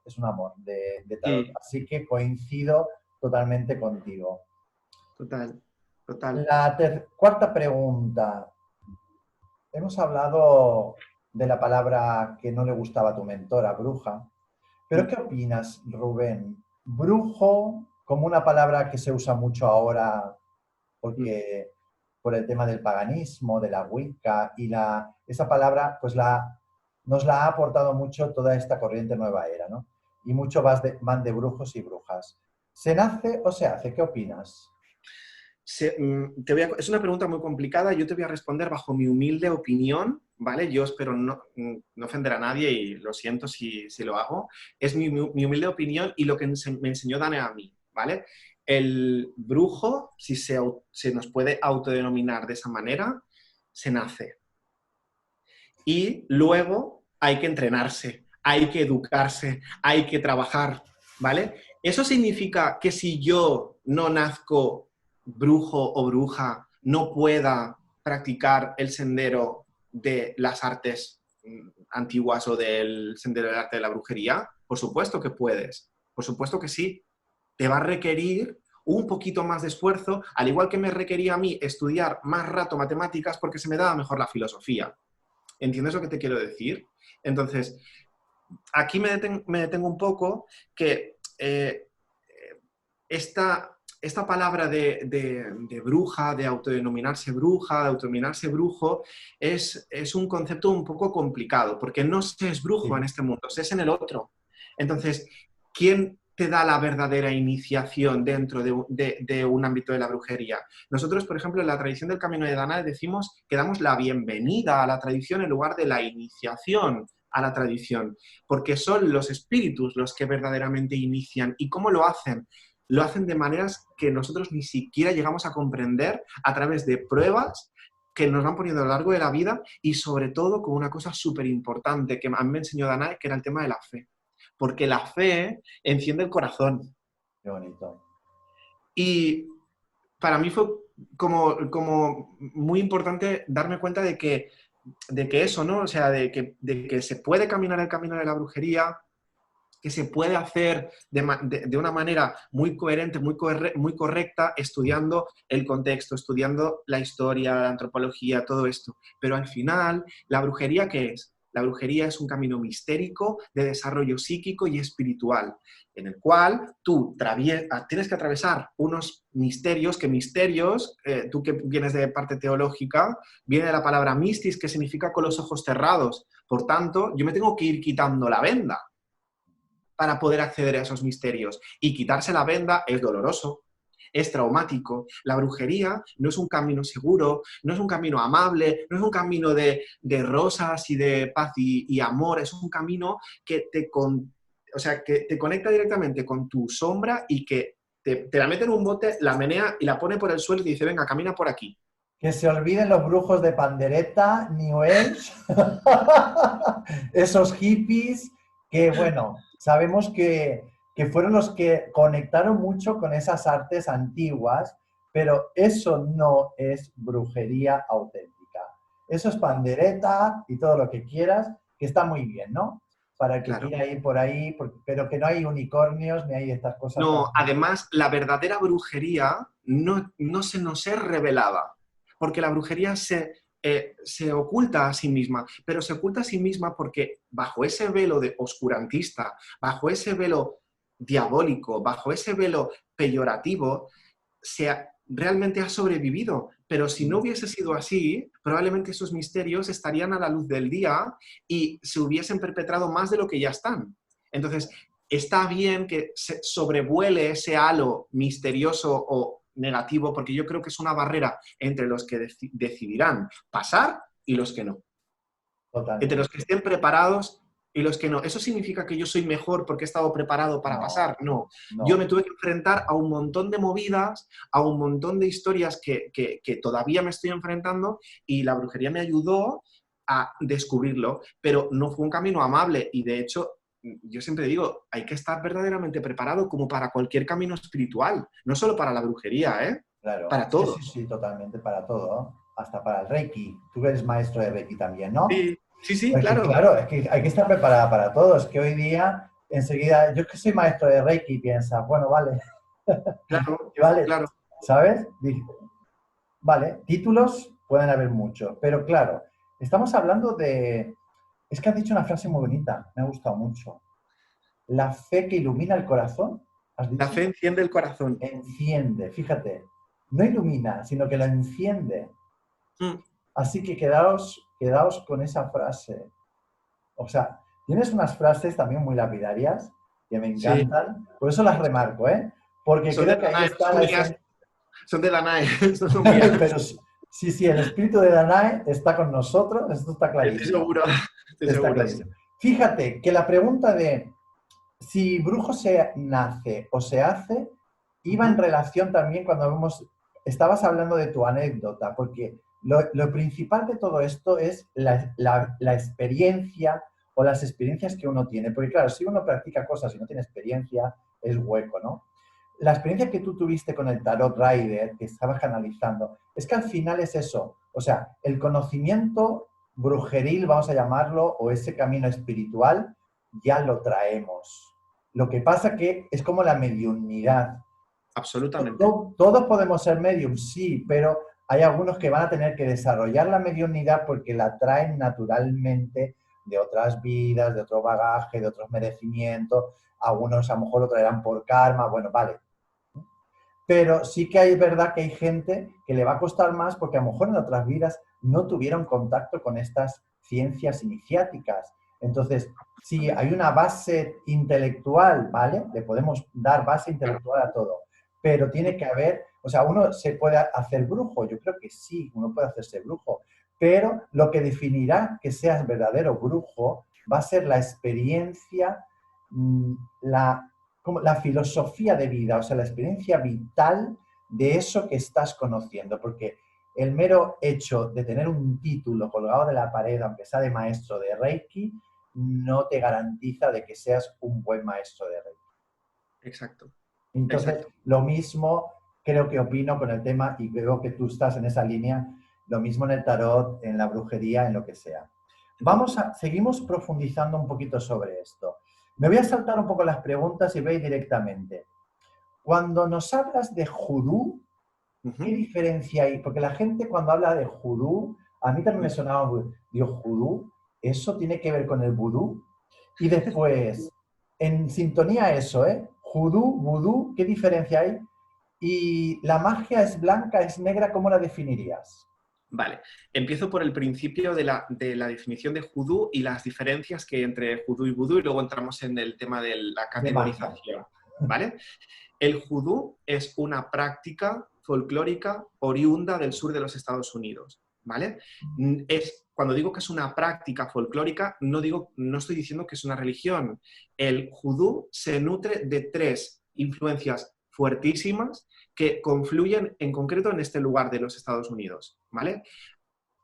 Speaker 1: de tarot.
Speaker 2: Sí,
Speaker 1: Así que coincido totalmente contigo.
Speaker 2: total, total.
Speaker 1: La cuarta pregunta. Hemos hablado de la palabra que no le gustaba a tu mentora, bruja. Pero
Speaker 2: Mm,
Speaker 1: ¿qué opinas, Rubén? Brujo, como una palabra que se usa mucho ahora
Speaker 2: mm.
Speaker 1: porque por el tema del paganismo, de la Wicca, y esa palabra pues nos la ha aportado mucho toda esta corriente nueva era, ¿no? Y mucho van de brujos y brujas. ¿Se nace o se hace? ¿Qué opinas?
Speaker 2: Es una pregunta muy complicada. Yo te voy a responder bajo mi humilde opinión, ¿vale? Yo espero no ofender a nadie y lo siento si lo hago. Es mi humilde opinión y lo que me enseñó Dane a mí, ¿vale? El brujo, si se nos puede autodenominar de esa manera, se nace. Y luego hay que entrenarse, hay que educarse, hay que trabajar, ¿vale? Eso significa que si yo no nazco brujo o bruja, no pueda practicar el sendero de las artes antiguas o del sendero del arte de la brujería. Por supuesto que puedes, por supuesto que sí. Te va a requerir un poquito más de esfuerzo, al igual que me requería a mí estudiar más rato matemáticas porque se me daba mejor la filosofía. ¿Entiendes lo que te quiero decir? Entonces, aquí me detengo un poco que esta palabra de bruja, de autodenominarse bruja, de autodenominarse brujo, es un concepto un poco complicado, porque no se es brujo en
Speaker 1: Sí,
Speaker 2: este mundo, se es en el otro. Entonces, ¿quién te da la verdadera iniciación dentro de un ámbito de la brujería? Nosotros, por ejemplo, en la tradición del Camino de Dana decimos que damos la bienvenida a la tradición en lugar de la iniciación a la tradición, porque son los espíritus los que verdaderamente inician. ¿Y cómo lo hacen? Lo hacen de maneras que nosotros ni siquiera llegamos a comprender a través de pruebas que nos van poniendo a lo largo de la vida y sobre todo con una cosa súper importante que a mí me enseñó Danae, que era el tema de la fe. Porque la fe enciende el corazón.
Speaker 1: qué bonito.
Speaker 2: Y para mí fue como muy importante darme cuenta de que eso, ¿no? O sea, de que se puede caminar el camino de la brujería, que se puede hacer de una manera muy coherente, muy correcta, estudiando el contexto, estudiando la historia, la antropología, todo esto. Pero al final, ¿la brujería qué es? La brujería es un camino mistérico de desarrollo psíquico y espiritual, en el cual tú tienes que atravesar unos misterios, tú que vienes de parte teológica, viene de la palabra mistis, que significa con los ojos cerrados. Por tanto, yo me tengo que ir quitando la venda para poder acceder a esos misterios. Y quitarse la venda es doloroso, es traumático. La brujería no es un camino seguro, no es un camino amable, no es un camino de rosas y de paz y amor, es un camino que que te conecta directamente con tu sombra y que te la mete en un bote, la menea y la pone por el suelo y te dice, venga, camina por aquí.
Speaker 1: Que se olviden los brujos de pandereta, New Age, esos hippies que, bueno, sabemos que fueron los que conectaron mucho con esas artes antiguas, pero eso no es brujería auténtica. Eso es pandereta y todo lo que quieras, que está muy bien, ¿no? Para el que
Speaker 2: Claro.
Speaker 1: quiera ir por ahí, pero que no hay unicornios ni hay estas cosas tan...
Speaker 2: No, además, la verdadera brujería no se nos es revelada, porque la brujería se oculta a sí misma, pero se oculta a sí misma porque bajo ese velo de oscurantista, bajo ese velo diabólico, bajo ese velo peyorativo, realmente ha sobrevivido. Pero si no hubiese sido así, probablemente esos misterios estarían a la luz del día y se hubiesen perpetrado más de lo que ya están. Entonces, está bien que se sobrevuele ese halo misterioso o negativo, porque yo creo que es una barrera entre los que decidirán pasar y los que no. Entre los
Speaker 1: Totalmente.
Speaker 2: que estén preparados y los que no. ¿Eso significa que yo soy mejor porque he estado preparado para
Speaker 1: No,
Speaker 2: pasar? No. Yo me
Speaker 1: no.
Speaker 2: tuve que enfrentar a un montón de movidas, a un montón de historias que todavía me estoy enfrentando y la brujería me ayudó a descubrirlo, pero no fue un camino amable y de hecho yo siempre digo, hay que estar verdaderamente preparado como para cualquier camino espiritual, no solo para la brujería, ¿eh?
Speaker 1: Claro,
Speaker 2: Para
Speaker 1: sí, sí,
Speaker 2: todos.
Speaker 1: sí, totalmente, para todo, hasta para el Reiki. Tú eres maestro de Reiki también, ¿no?
Speaker 2: Sí, Sí, sí,
Speaker 1: Es que,
Speaker 2: claro.
Speaker 1: claro, es que hay que estar preparada para todo. Es que hoy día, enseguida, yo que soy maestro de Reiki, piensas, bueno, vale,
Speaker 2: Claro,
Speaker 1: y vale,
Speaker 2: claro.
Speaker 1: ¿sabes? Vale, títulos pueden haber muchos, pero claro, estamos hablando de... Es que has dicho una frase muy bonita, me ha gustado mucho. La fe que ilumina el corazón, ¿has
Speaker 2: La
Speaker 1: dicho?
Speaker 2: fe enciende el corazón.
Speaker 1: Enciende, fíjate, no ilumina, sino que lo enciende.
Speaker 2: Mm,
Speaker 1: Así que quedaos con esa frase. O sea, tienes unas frases también muy lapidarias que me
Speaker 2: sí,
Speaker 1: encantan, por eso las remarco, ¿eh? Porque
Speaker 2: son de
Speaker 1: creo que ahí
Speaker 2: Danae,
Speaker 1: está la esencia.
Speaker 2: son de Danae, son mías.
Speaker 1: Pero sí, sí, el espíritu de Danae está con nosotros, esto está
Speaker 2: Estoy
Speaker 1: clarísimo.
Speaker 2: seguro, estoy
Speaker 1: Está
Speaker 2: seguro, sí.
Speaker 1: clarísimo. Fíjate que la pregunta de si brujo se nace o se hace iba en
Speaker 2: Ujú.
Speaker 1: relación también cuando estabas hablando de tu anécdota, porque lo principal de todo esto es la experiencia o las experiencias que uno tiene. Porque claro, si uno practica cosas y no tiene experiencia, es hueco, ¿no? La experiencia que tú tuviste con el Tarot Rider, que estabas canalizando, es que al final es eso. O sea, el conocimiento brujeril, vamos a llamarlo, o ese camino espiritual, ya lo traemos. Lo que pasa que es como la mediunidad.
Speaker 2: Absolutamente.
Speaker 1: Todos podemos ser medium, sí, pero hay algunos que van a tener que desarrollar la mediunidad porque la traen naturalmente de otras vidas, de otro bagaje, de otros merecimientos. Algunos a lo mejor lo traerán por karma, bueno, vale. Pero sí que hay verdad que hay gente que le va a costar más porque a lo mejor en otras vidas no tuvieron contacto con estas ciencias iniciáticas. Entonces, si hay una base intelectual, ¿vale? Le podemos dar base intelectual a todo, pero tiene que haber, o sea, uno se puede hacer brujo, yo creo que sí, uno puede hacerse brujo, pero lo que definirá que seas verdadero brujo va a ser la experiencia, la como la filosofía de vida, o sea, la experiencia vital de eso que estás conociendo, porque el mero hecho de tener un título colgado de la pared, aunque sea de maestro de Reiki, no te garantiza de que seas un buen maestro de Reiki.
Speaker 2: Exacto,
Speaker 1: Entonces,
Speaker 2: exacto.
Speaker 1: lo mismo creo que opino con el tema y creo que tú estás en esa línea, lo mismo en el tarot, en la brujería, en lo que sea. Seguimos profundizando un poquito sobre esto. Me voy a saltar un poco las preguntas y voy directamente. Cuando nos hablas de judú, ¿qué
Speaker 2: Ujú.
Speaker 1: diferencia hay? Porque la gente cuando habla de judú, a mí también me sonaba, digo, judú, ¿eso tiene que ver con el vudú? Y después, en sintonía eso, ¿eh? Judú, vudú, ¿qué diferencia hay? Y la magia es blanca, es negra, ¿cómo la definirías?
Speaker 2: Vale, empiezo por el principio de la definición de judú y las diferencias que hay entre judú y vudú y luego entramos en el tema de la
Speaker 1: De magia.
Speaker 2: categorización, ¿vale? El judú es una práctica folclórica oriunda del sur de los Estados Unidos, ¿vale? Cuando digo que es una práctica folclórica, no estoy diciendo que es una religión. El judú se nutre de tres influencias fuertísimas que confluyen en concreto en este lugar de los Estados Unidos, ¿vale?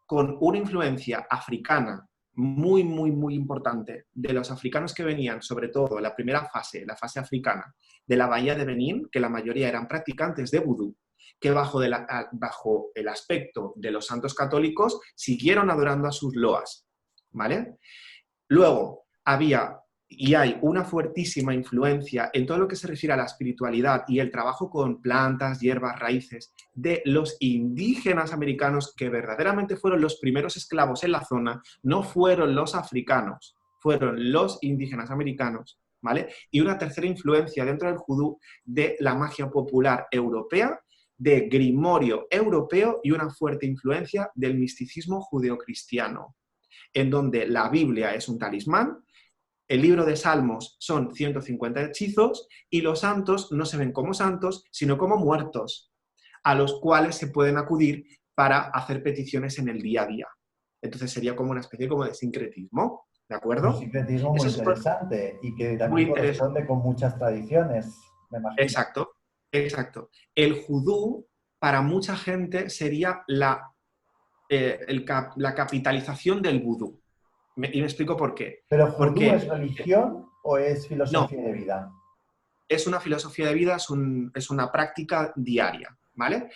Speaker 2: Con una influencia africana muy, muy, muy importante de los africanos que venían, sobre todo en la primera fase, la fase africana, de la bahía de Benín, que la mayoría eran practicantes de vudú, que bajo el aspecto de los santos católicos siguieron adorando a sus loas, ¿vale? Luego, había y hay una fuertísima influencia en todo lo que se refiere a la espiritualidad y el trabajo con plantas, hierbas, raíces de los indígenas americanos que verdaderamente fueron los primeros esclavos en la zona, no fueron los africanos, fueron los indígenas americanos, ¿vale? Y una tercera influencia dentro del judú de la magia popular europea, de grimorio europeo y una fuerte influencia del misticismo judeocristiano, en donde la Biblia es un talismán, el libro de Salmos son 150 hechizos y los santos no se ven como santos, sino como muertos, a los cuales se pueden acudir para hacer peticiones en el día a día. Entonces sería como una especie como de sincretismo, ¿de
Speaker 1: Un
Speaker 2: acuerdo?
Speaker 1: sincretismo
Speaker 2: Eso
Speaker 1: muy
Speaker 2: es
Speaker 1: interesante y que
Speaker 2: muy
Speaker 1: también
Speaker 2: interesante.
Speaker 1: corresponde con muchas tradiciones, me imagino.
Speaker 2: Exacto, exacto. El judú para mucha gente sería la capitalización del vudú. Y me explico por qué.
Speaker 1: ¿Pero judú
Speaker 2: Porque
Speaker 1: es religión o es
Speaker 2: no,
Speaker 1: filosofía de vida?
Speaker 2: es una filosofía de vida, es una práctica diaria, ¿vale?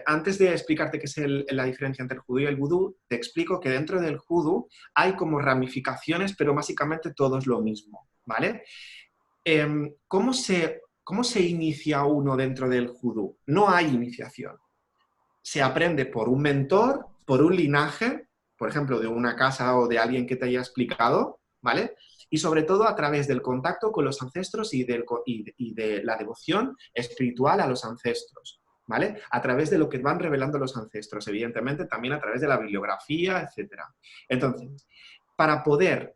Speaker 2: Antes de explicarte qué es la diferencia entre el judú y el vudú, te explico que dentro del judú hay como ramificaciones, pero básicamente todo es lo mismo, ¿vale? ¿Cómo se inicia uno dentro del judú? No hay iniciación. Se aprende por un mentor, por un linaje, por ejemplo, de una casa o de alguien que te haya explicado, ¿vale? Y sobre todo a través del contacto con los ancestros y de la devoción espiritual a los ancestros, ¿vale? A través de lo que van revelando los ancestros, evidentemente también a través de la bibliografía, etc. Entonces, para poder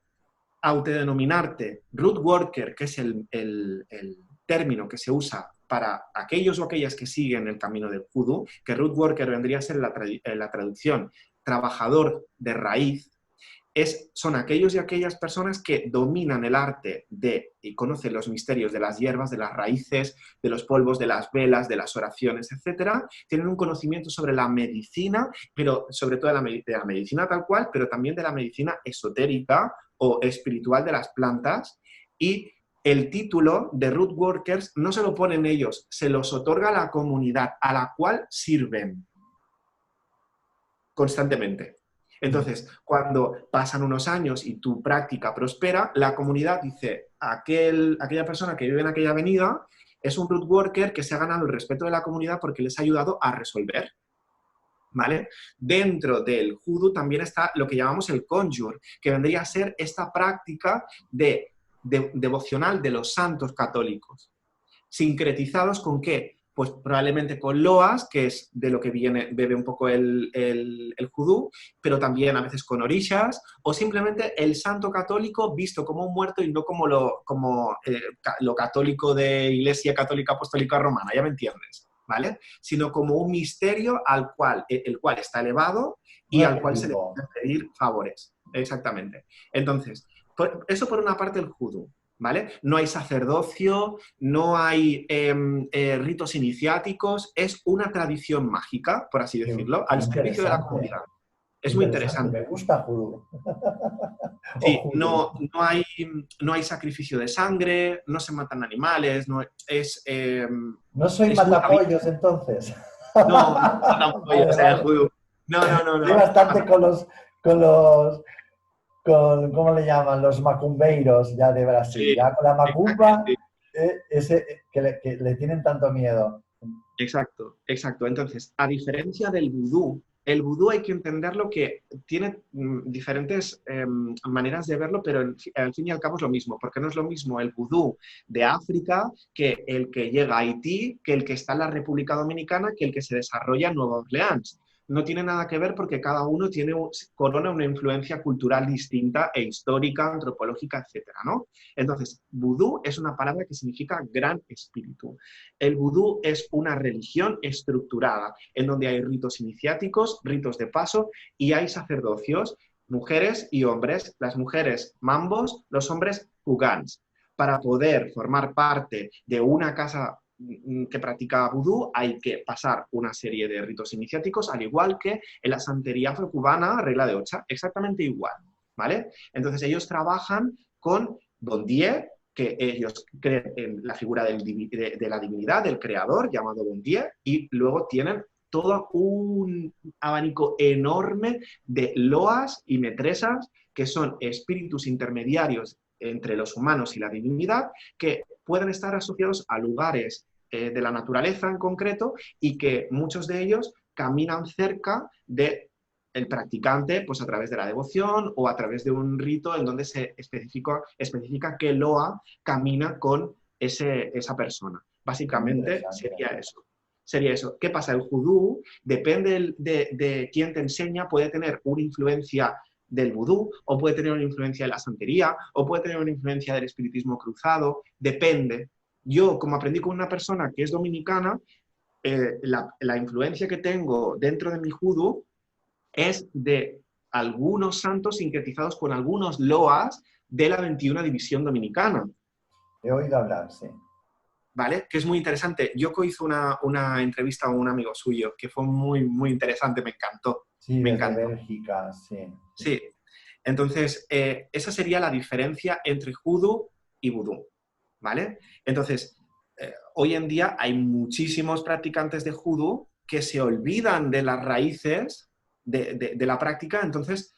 Speaker 2: autodenominarte root worker, que es el término que se usa para aquellos o aquellas que siguen el camino del Kudu, que root worker vendría a ser la traducción trabajador de raíz, son aquellos y aquellas personas que dominan el arte y conocen los misterios de las hierbas, de las raíces, de los polvos, de las velas, de las oraciones, etcétera. Tienen un conocimiento sobre la medicina, pero sobre todo de la medicina tal cual, pero también de la medicina esotérica o espiritual de las plantas. Y el título de root workers no se lo ponen ellos, se los otorga la comunidad a la cual sirven constantemente. Entonces, cuando pasan unos años y tu práctica prospera, la comunidad dice, aquella persona que vive en aquella avenida es un root worker que se ha ganado el respeto de la comunidad porque les ha ayudado a resolver, ¿vale? Dentro del Judo también está lo que llamamos el conjure, que vendría a ser esta práctica devocional de los santos católicos. ¿Sincretizados con qué? Pues probablemente con loas, que es de lo que bebe un poco el judú, pero también a veces con orishas, o simplemente el santo católico visto como un muerto y no como lo católico de Iglesia Católica Apostólica Romana, ¿ya me entiendes? ¿Vale? Sino como un misterio el cual está elevado y al cual se le pueden pedir favores. Exactamente. Entonces, eso por una parte el judú. ¿Vale? No hay sacerdocio, no hay ritos iniciáticos, es una tradición mágica, por así decirlo, al servicio de la comunidad. Es muy interesante.
Speaker 1: Me gusta judú.
Speaker 2: Sí, no hay sacrificio de sangre, no se matan animales, no
Speaker 1: soy matapollos entonces.
Speaker 2: No, matapollos, judú. No.
Speaker 1: Estoy bastante ¿cómo le llaman? Los macumbeiros ya de Brasil. Sí, ya con la macumba, sí. Que le tienen tanto miedo.
Speaker 2: Exacto. Entonces, a diferencia del vudú, el vudú hay que entenderlo que tiene diferentes maneras de verlo, pero al fin y al cabo es lo mismo, porque no es lo mismo el vudú de África que el que llega a Haití, que el que está en la República Dominicana, que el que se desarrolla en Nueva Orleans. No tiene nada que ver porque cada uno corona una influencia cultural distinta e histórica, antropológica, etcétera, ¿no? Entonces, vudú es una palabra que significa gran espíritu. El vudú es una religión estructurada en donde hay ritos iniciáticos, ritos de paso y hay sacerdocios, mujeres y hombres, las mujeres mambos, los hombres pugans. Para poder formar parte de una casa que practica vudú hay que pasar una serie de ritos iniciáticos, al igual que en la santería afrocubana, regla de Ocha, exactamente igual, ¿vale? Entonces ellos trabajan con Bondye, que ellos creen en la figura de la divinidad, del creador, llamado Bondye, y luego tienen todo un abanico enorme de loas y metresas, que son espíritus intermediarios entre los humanos y la divinidad, que pueden estar asociados a lugares de la naturaleza en concreto y que muchos de ellos caminan cerca del practicante pues a través de la devoción o a través de un rito en donde se especifica qué loa camina con esa persona. Básicamente sería eso. ¿Qué pasa? El judú, depende de quién te enseña, puede tener una influencia del vudú, o puede tener una influencia de la santería, o puede tener una influencia del espiritismo cruzado, depende. Yo, como aprendí con una persona que es dominicana, la influencia que tengo dentro de mi judú es de algunos santos sincretizados con algunos loas de la 21 División Dominicana.
Speaker 1: He oído hablar, sí.
Speaker 2: ¿Vale? Que es muy interesante. Yoko hizo una entrevista a un amigo suyo que fue muy, muy interesante, me encantó.
Speaker 1: Sí,
Speaker 2: me
Speaker 1: desde Bélgica, sí.
Speaker 2: Sí. Entonces, esa sería la diferencia entre judú y vudú, ¿vale? Entonces, hoy en día hay muchísimos practicantes de judo que se olvidan de las raíces de la práctica, entonces,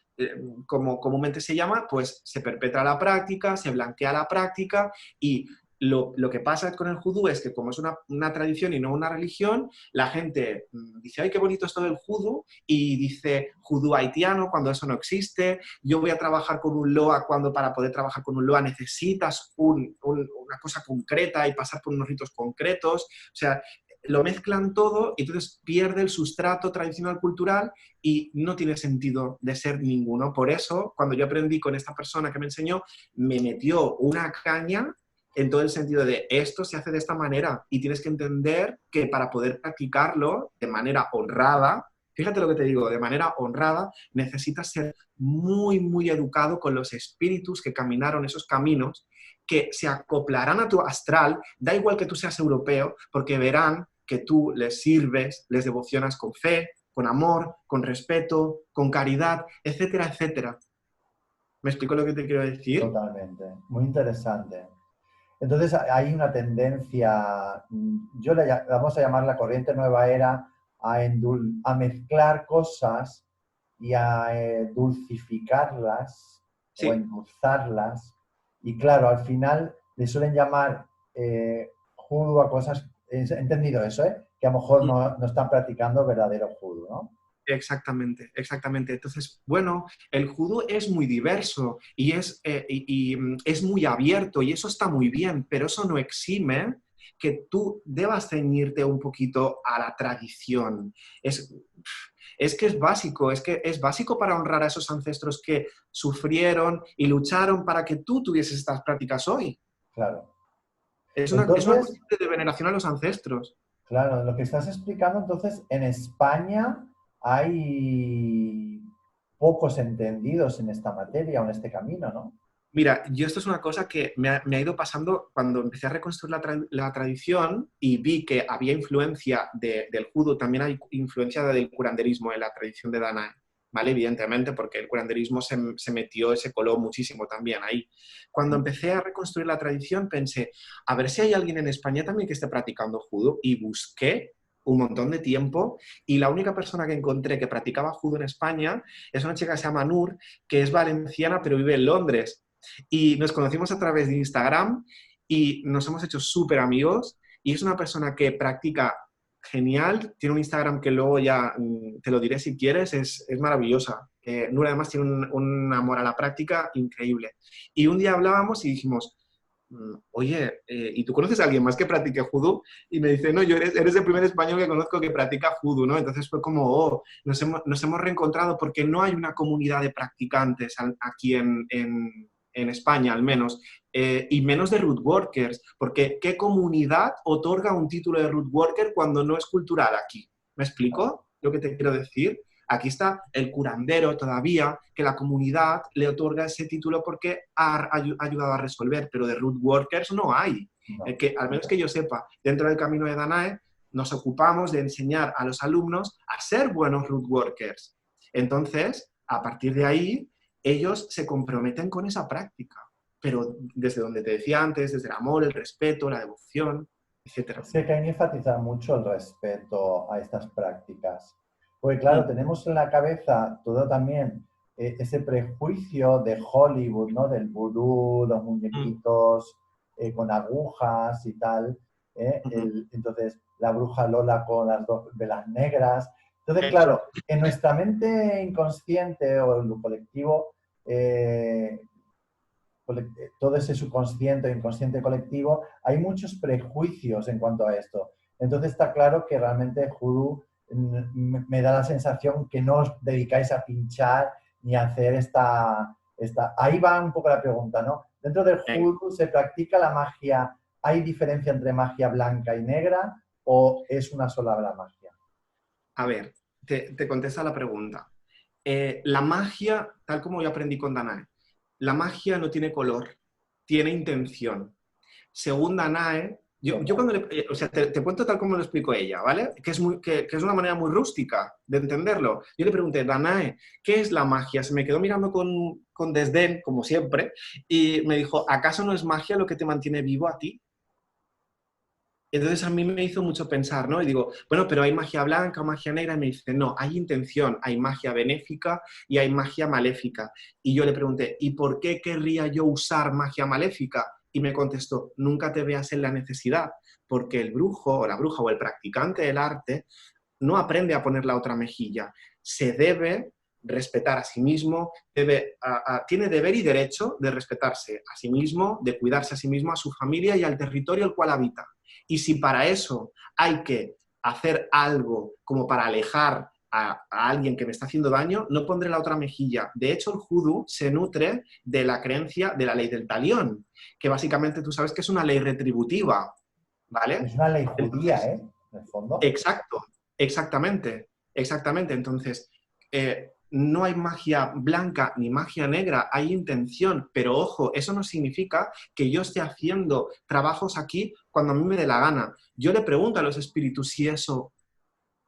Speaker 2: como comúnmente se llama, pues se perpetra la práctica, se blanquea la práctica y lo que pasa con el judú es que como es una tradición y no una religión, la gente dice, ay, qué bonito es todo el judú, y dice judú haitiano cuando eso no existe, yo voy a trabajar con un loa cuando para poder trabajar con un loa necesitas una cosa concreta y pasar por unos ritos concretos, o sea, lo mezclan todo y entonces pierde el sustrato tradicional cultural y no tiene sentido de ser ninguno. Por eso, cuando yo aprendí con esta persona que me enseñó, me metió una caña en todo el sentido de esto se hace de esta manera y tienes que entender que para poder practicarlo de manera honrada, fíjate lo que te digo, de manera honrada, necesitas ser muy, muy educado con los espíritus que caminaron esos caminos, que se acoplarán a tu astral, da igual que tú seas europeo, porque verán que tú les sirves, les devocionas con fe, con amor, con respeto, con caridad, etcétera, etcétera. ¿Me explico lo que te quiero decir?
Speaker 1: Totalmente. Muy interesante. Entonces hay una tendencia, vamos a llamar la corriente nueva era, a mezclar cosas y a dulcificarlas o
Speaker 2: Sí.
Speaker 1: endulzarlas. Y claro, al final le suelen llamar judo a cosas, he entendido eso, ¿eh? Que a lo mejor no están practicando verdadero judo, ¿no?
Speaker 2: Exactamente, exactamente. Entonces, bueno, el judú es muy diverso y es muy abierto y eso está muy bien, pero eso no exime que tú debas ceñirte un poquito a la tradición. Es que es básico, es que es básico para honrar a esos ancestros que sufrieron y lucharon para que tú tuvieses estas prácticas hoy.
Speaker 1: Claro.
Speaker 2: Es una
Speaker 1: Entonces,
Speaker 2: cuestión de veneración a los ancestros.
Speaker 1: claro, lo que estás explicando, entonces, en España hay pocos entendidos en esta materia o en este camino, ¿no?
Speaker 2: Mira, yo esto es una cosa que me ha ido pasando cuando empecé a reconstruir la tradición y vi que había influencia del judo, también hay influencia del curanderismo en la tradición de Danae, ¿vale? Evidentemente, porque el curanderismo se metió, se coló muchísimo también ahí. Cuando empecé a reconstruir la tradición pensé, a ver si hay alguien en España también que esté practicando judo y busqué un montón de tiempo y la única persona que encontré que practicaba judo en España es una chica que se llama Nur, que es valenciana pero vive en Londres. Y nos conocimos a través de Instagram y nos hemos hecho súper amigos. Y es una persona que practica genial. Tiene un Instagram que luego ya te lo diré si quieres. Es maravillosa. Nura además tiene un amor a la práctica increíble. Y un día hablábamos y dijimos, oye, ¿y tú conoces a alguien más que practique judo? Y me dice, no, eres el primer español que conozco que practica judo, ¿no? Entonces fue como, oh, nos hemos reencontrado porque no hay una comunidad de practicantes aquí en España al menos, y menos de root workers, porque ¿qué comunidad otorga un título de root worker cuando no es cultural aquí? ¿Me explico lo que te quiero decir? Aquí está el curandero todavía, que la comunidad le otorga ese título porque ha ayudado a resolver, pero de root workers no hay.
Speaker 1: No.
Speaker 2: Al menos que yo sepa, dentro del camino de Danae, nos ocupamos de enseñar a los alumnos a ser buenos root workers. Entonces, a partir de ahí, ellos se comprometen con esa práctica, pero desde donde te decía antes, desde el amor, el respeto, la devoción, etcétera.
Speaker 1: Es que hay que enfatizar mucho el respeto a estas prácticas. Porque claro, tenemos en la cabeza todo también ese prejuicio de Hollywood, ¿no? Del vudú, los muñequitos con agujas y tal. Entonces, la bruja Lola con las dos velas negras. Entonces,
Speaker 2: Eso.
Speaker 1: claro, en nuestra mente inconsciente o en lo colectivo, todo ese subconsciente o inconsciente colectivo, hay muchos prejuicios en cuanto a esto. Entonces está claro que realmente Judú me da la sensación que no os dedicáis a pinchar ni a hacer esta... Ahí va un poco la pregunta, ¿no? Dentro del Judú se practica la magia, ¿hay diferencia entre magia blanca y negra o es una sola la magia?
Speaker 2: A ver, te contesto a la pregunta. La magia, tal como yo aprendí con Danae, la magia no tiene color, tiene intención. Según Danae, yo cuando o sea, te cuento tal como lo explicó ella, ¿vale? Que es una manera muy rústica de entenderlo. Yo le pregunté, Danae, ¿qué es la magia? Se me quedó mirando con desdén, como siempre, y me dijo, ¿acaso no es magia lo que te mantiene vivo a ti? Entonces a mí me hizo mucho pensar, ¿no? Y digo, bueno, pero hay magia blanca o magia negra. Y me dice, no, hay intención, hay magia benéfica y hay magia maléfica. Y yo le pregunté, ¿y por qué querría yo usar magia maléfica? Y me contestó, nunca te veas en la necesidad, porque el brujo o la bruja o el practicante del arte no aprende a poner la otra mejilla. Se debe respetar a sí mismo, tiene deber y derecho de respetarse a sí mismo, de cuidarse a sí mismo, a su familia y al territorio al cual habita. Y si para eso hay que hacer algo como para alejar a alguien que me está haciendo daño, no pondré la otra mejilla. De hecho, el judú se nutre de la creencia de la ley del talión, que básicamente tú sabes que es una ley retributiva, ¿vale?
Speaker 1: Es una ley judía,
Speaker 2: Entonces,
Speaker 1: ¿eh? En el fondo.
Speaker 2: exacto, exactamente, exactamente. Entonces, no hay magia blanca ni magia negra, hay intención, pero ojo, eso no significa que yo esté haciendo trabajos aquí cuando a mí me dé la gana. Yo le pregunto a los espíritus si eso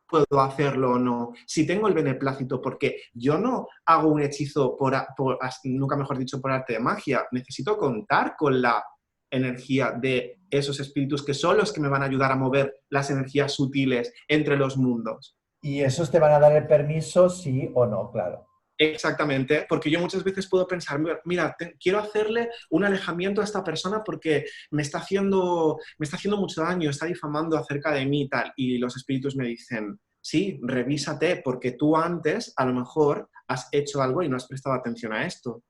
Speaker 2: puedo hacerlo o no, si tengo el beneplácito, porque yo no hago un hechizo nunca mejor dicho, por arte de magia. Necesito contar con la energía de esos espíritus que son los que me van a ayudar a mover las energías sutiles entre los mundos.
Speaker 1: Y esos te van a dar el permiso, sí o no, claro.
Speaker 2: Exactamente, porque yo muchas veces puedo pensar, mira, quiero hacerle un alejamiento a esta persona porque me está haciendo mucho daño, está difamando acerca de mí y tal. Y los espíritus me dicen, sí, revísate, porque tú antes a lo mejor has hecho algo y no has prestado atención a esto.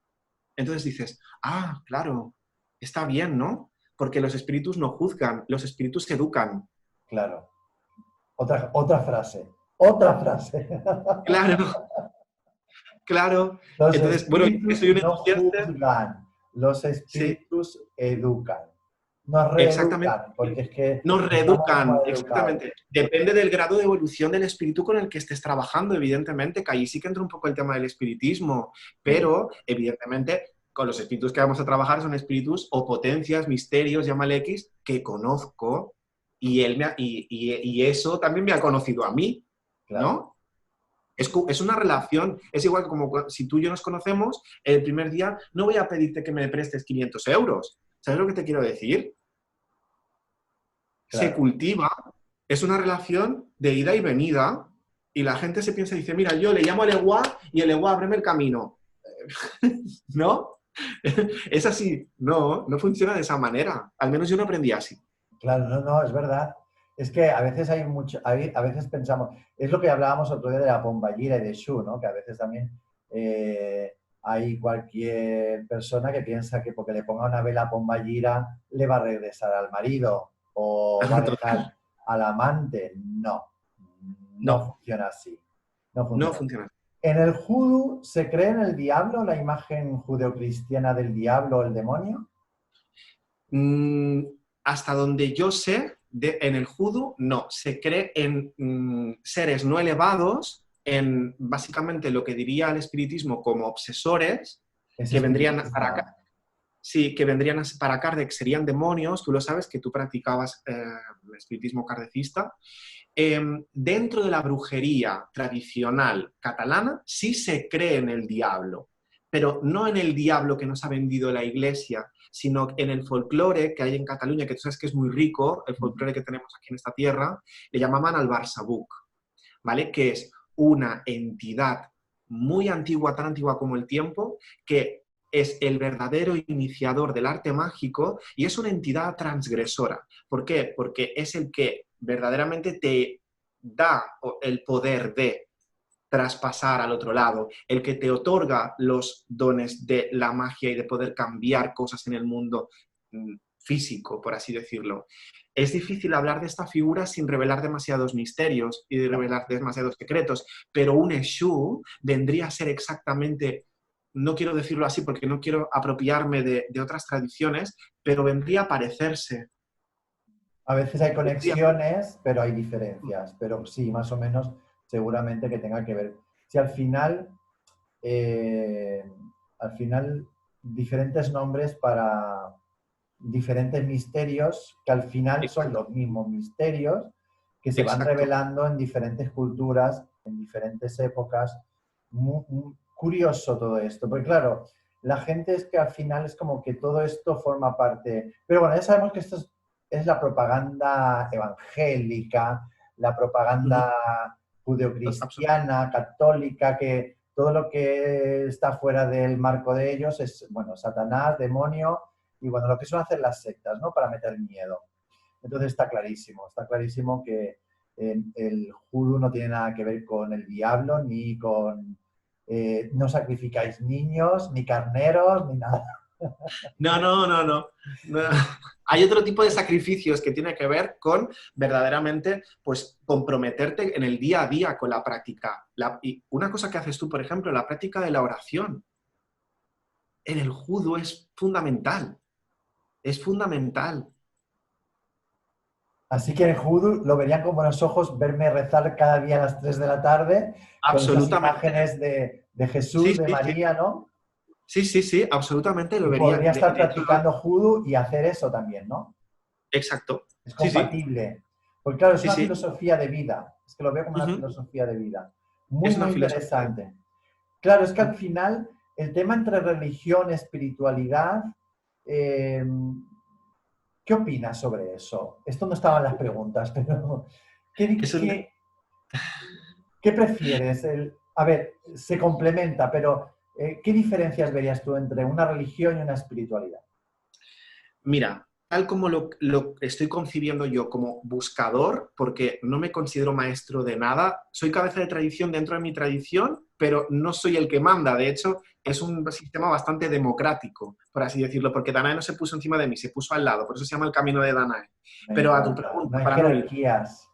Speaker 2: Entonces dices, ah, claro, está bien, ¿no? Porque los espíritus no juzgan, los espíritus educan.
Speaker 1: Claro. Otra frase. Otra frase.
Speaker 2: Claro, claro.
Speaker 1: Los
Speaker 2: Entonces, bueno, yo que
Speaker 1: espíritus
Speaker 2: soy un
Speaker 1: no
Speaker 2: entusiasta,
Speaker 1: juzgan, los
Speaker 2: sí.
Speaker 1: espíritus educan. Nos
Speaker 2: Exactamente.
Speaker 1: reeducan, porque es que
Speaker 2: Nos
Speaker 1: estamos muy
Speaker 2: reeducan,
Speaker 1: mal educados.
Speaker 2: exactamente. Depende del grado de evolución del espíritu con el que estés trabajando, evidentemente, que ahí sí que entra un poco el tema del espiritismo,
Speaker 1: Sí,
Speaker 2: pero evidentemente con los espíritus que vamos a trabajar son espíritus o potencias, misterios, llámale X, que conozco y, y eso también me ha conocido a mí,
Speaker 1: claro.
Speaker 2: ¿no? Es una relación, es igual que como si tú y yo nos conocemos, el primer día no voy a pedirte que me prestes 500 euros. ¿Sabes lo que te quiero decir? Se
Speaker 1: Claro.
Speaker 2: cultiva, es una relación de ida y venida, y la gente se piensa y dice, mira, yo le llamo al Eguá y el Eguá ábreme el camino. ¿No? Es así. No, no funciona de esa manera. Al menos yo no aprendí así.
Speaker 1: Claro, no, no, es verdad. Es que a veces hay mucho, a veces pensamos, es lo que hablábamos otro día de la Pombayira y de Shu, ¿no? Que a veces también hay cualquier persona que piensa que porque le ponga una vela a Pombayira le va a regresar al marido o va a dejar al amante. No, no
Speaker 2: No,
Speaker 1: funciona así. No
Speaker 2: no
Speaker 1: funciona así.
Speaker 2: funciona.
Speaker 1: ¿En el judú se cree en el diablo, la imagen judeocristiana del diablo o el demonio?
Speaker 2: Mm, hasta donde yo sé, en el judo no. Se cree en seres no elevados, en básicamente lo que diría el espiritismo como obsesores,
Speaker 1: Es
Speaker 2: que vendrían para acá.
Speaker 1: espiritista.
Speaker 2: Sí, que vendrían para Kardec, serían demonios, tú lo sabes, que tú practicabas el espiritismo kardecista. Dentro de la brujería tradicional catalana sí se cree en el diablo, pero no en el diablo que nos ha vendido la iglesia, sino en el folclore que hay en Cataluña, que tú sabes que es muy rico, el folclore que tenemos aquí en esta tierra, le llamaban al Barsabuc, ¿vale? Que es una entidad muy antigua, tan antigua como el tiempo, que es el verdadero iniciador del arte mágico y es una entidad transgresora. ¿Por qué? Porque es el que verdaderamente te da el poder de traspasar al otro lado, el que te otorga los dones de la magia y de poder cambiar cosas en el mundo físico, por así decirlo. Es difícil hablar de esta figura sin revelar demasiados misterios y de revelar demasiados secretos, pero un Eshu vendría a ser exactamente, no quiero decirlo así porque no quiero apropiarme de otras tradiciones, pero vendría a parecerse.
Speaker 1: A veces hay
Speaker 2: Vendría-
Speaker 1: conexiones, pero hay diferencias. Pero sí, más o menos, seguramente que tenga que ver. Si eh, al final, diferentes nombres para diferentes misterios, que al final son
Speaker 2: Exacto,
Speaker 1: los mismos misterios, que se van
Speaker 2: exacto.
Speaker 1: revelando en diferentes culturas, en diferentes épocas. Muy curioso todo esto, porque claro, la gente es que al final es como que todo esto forma parte. Pero bueno, ya sabemos que esto es es la propaganda evangélica, la propaganda judeocristiana, católica, que todo lo que está fuera del marco de ellos es, bueno, Satanás, demonio, y bueno, lo que suelen hacer las sectas, ¿no? Para meter miedo. Entonces está clarísimo que el judú no tiene nada que ver con el diablo, ni con... no sacrificáis niños, ni carneros, ni nada.
Speaker 2: No, no, no, no, no. Hay otro tipo de sacrificios que tiene que ver con verdaderamente, pues, comprometerte en el día a día con la práctica. Y una cosa que haces tú, por ejemplo, la práctica de la oración en el judo es fundamental. Es fundamental.
Speaker 1: Así que en el judú lo verían con buenos ojos verme rezar cada día a las 3 de la tarde con esas
Speaker 2: Absolutamente.
Speaker 1: imágenes de
Speaker 2: Sí,
Speaker 1: Jesús, de
Speaker 2: sí, sí.
Speaker 1: María, ¿no?
Speaker 2: Sí, sí, sí, absolutamente lo
Speaker 1: Y
Speaker 2: vería.
Speaker 1: podría estar
Speaker 2: De hecho,
Speaker 1: practicando judú y hacer eso también, ¿no?
Speaker 2: exacto.
Speaker 1: Es
Speaker 2: Sí, sí,
Speaker 1: compatible. Porque claro, es
Speaker 2: sí,
Speaker 1: una
Speaker 2: sí.
Speaker 1: filosofía de vida. Es que lo veo como una
Speaker 2: Ujú.
Speaker 1: filosofía de vida. Muy,
Speaker 2: Es una
Speaker 1: muy
Speaker 2: filosofía.
Speaker 1: interesante. Claro, es que al final el tema entre religión, espiritualidad, eh, ¿qué opinas sobre eso? Esto no estaban las preguntas, pero ¿qué,
Speaker 2: Es un,
Speaker 1: qué, qué prefieres? A ver, se complementa, pero ¿qué diferencias verías tú entre una religión y una espiritualidad?
Speaker 2: Mira, tal como lo estoy concibiendo yo como buscador, porque no me considero maestro de nada, soy cabeza de tradición dentro de mi tradición, pero no soy el que manda. De hecho, es un sistema bastante democrático, por así decirlo, porque Danae no se puso encima de mí, se puso al lado, por eso se llama el camino de Danae.
Speaker 1: Me
Speaker 2: Pero a tu
Speaker 1: encanta. No
Speaker 2: pregunta,
Speaker 1: hay
Speaker 2: para no ir,
Speaker 1: jerarquías.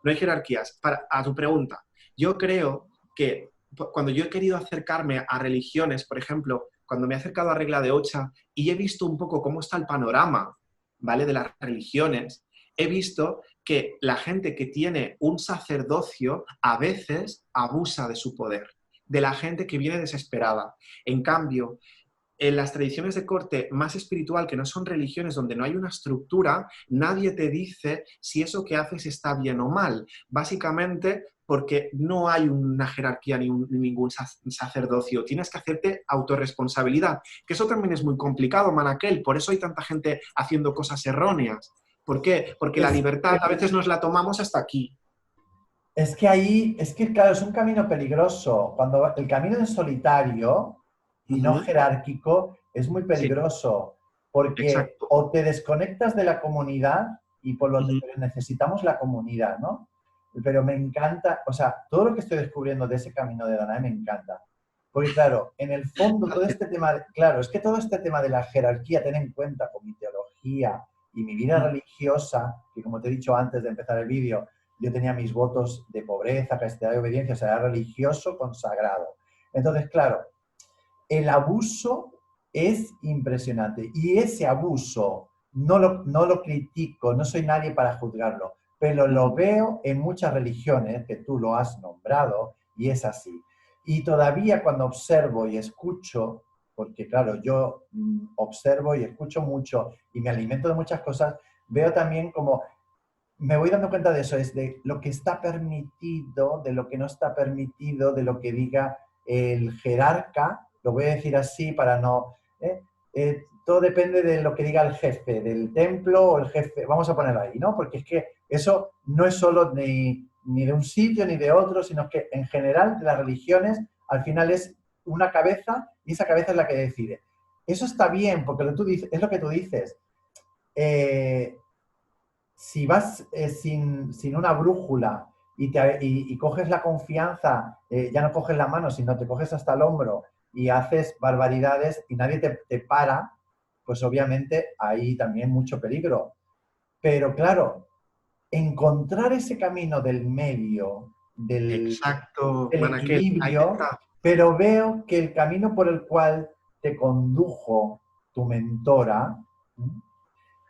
Speaker 2: no hay jerarquías. A tu pregunta, yo creo que cuando yo he querido acercarme a religiones, por ejemplo, cuando me he acercado a Regla de Ocha y he visto un poco cómo está el panorama, ¿vale? De las religiones, he visto que la gente que tiene un sacerdocio a veces abusa de su poder, de la gente que viene desesperada. En cambio, en las tradiciones de corte más espiritual, que no son religiones donde no hay una estructura, nadie te dice si eso que haces está bien o mal. Básicamente porque no hay una jerarquía ni ningún sacerdocio. Tienes que hacerte autorresponsabilidad, que eso también es muy complicado, Manaquel. Por eso hay tanta gente haciendo cosas erróneas. ¿Por qué? Porque la
Speaker 1: Es,
Speaker 2: libertad a veces nos la tomamos hasta aquí.
Speaker 1: es que ahí, es que claro, es un camino peligroso. Cuando el camino en solitario y no
Speaker 2: Ujú.
Speaker 1: jerárquico es muy
Speaker 2: Sí,
Speaker 1: peligroso, porque
Speaker 2: exacto.
Speaker 1: o te desconectas de la comunidad y por lo
Speaker 2: Ujú.
Speaker 1: pero necesitamos la comunidad, ¿no? Pero me encanta, o sea, todo lo que estoy descubriendo de ese camino de Danae me encanta. Porque claro, en el fondo todo este tema, claro, es que todo este tema de la jerarquía, ten en cuenta con mi teología y mi vida
Speaker 2: Ujú.
Speaker 1: religiosa, que como te he dicho antes de empezar el vídeo, yo tenía mis votos de pobreza, castidad y obediencia, o sea, era religioso consagrado. Entonces, claro, el abuso es impresionante y ese abuso no lo critico, no soy nadie para juzgarlo, pero lo
Speaker 2: Ujú.
Speaker 1: veo en muchas religiones, que tú lo has nombrado, y es así. Y todavía cuando observo y escucho, porque claro, yo observo y escucho mucho y me alimento de muchas cosas, veo también como me voy dando cuenta de eso, es de lo que está permitido, de lo que no está permitido, de lo que diga el jerarca, lo voy a decir así para no... todo depende de lo que diga el jefe del templo o el jefe, vamos a ponerlo ahí, ¿no? Porque es que eso no es solo ni de un sitio ni de otro, sino que en general de las religiones al final es una cabeza y esa cabeza es la que decide. Eso está bien, porque tú dices, es lo que tú dices. Eh, si vas sin una brújula y coges la confianza, ya no coges la mano, sino te coges hasta el hombro y haces barbaridades y nadie te para, pues obviamente hay también mucho peligro. Pero claro, encontrar ese camino del medio,
Speaker 2: Exacto,
Speaker 1: del
Speaker 2: Manaquel. Ahí
Speaker 1: equilibrio,
Speaker 2: está.
Speaker 1: pero veo que el camino por el cual te condujo tu mentora,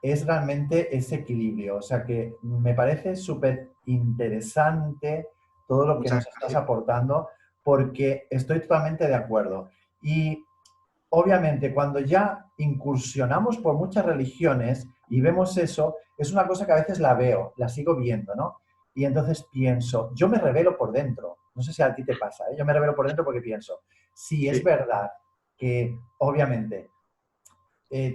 Speaker 1: es realmente ese equilibrio. O sea que me parece súper interesante todo lo que
Speaker 2: Muchas
Speaker 1: nos estás
Speaker 2: gracias.
Speaker 1: aportando porque estoy totalmente de acuerdo. Y obviamente cuando ya incursionamos por muchas religiones y vemos eso, es una cosa que a veces la veo, la sigo viendo, ¿no? Y entonces pienso, yo me revelo por dentro, no sé si a ti te pasa, ¿eh? Yo me revelo por dentro porque pienso, si es
Speaker 2: Sí.
Speaker 1: verdad que obviamente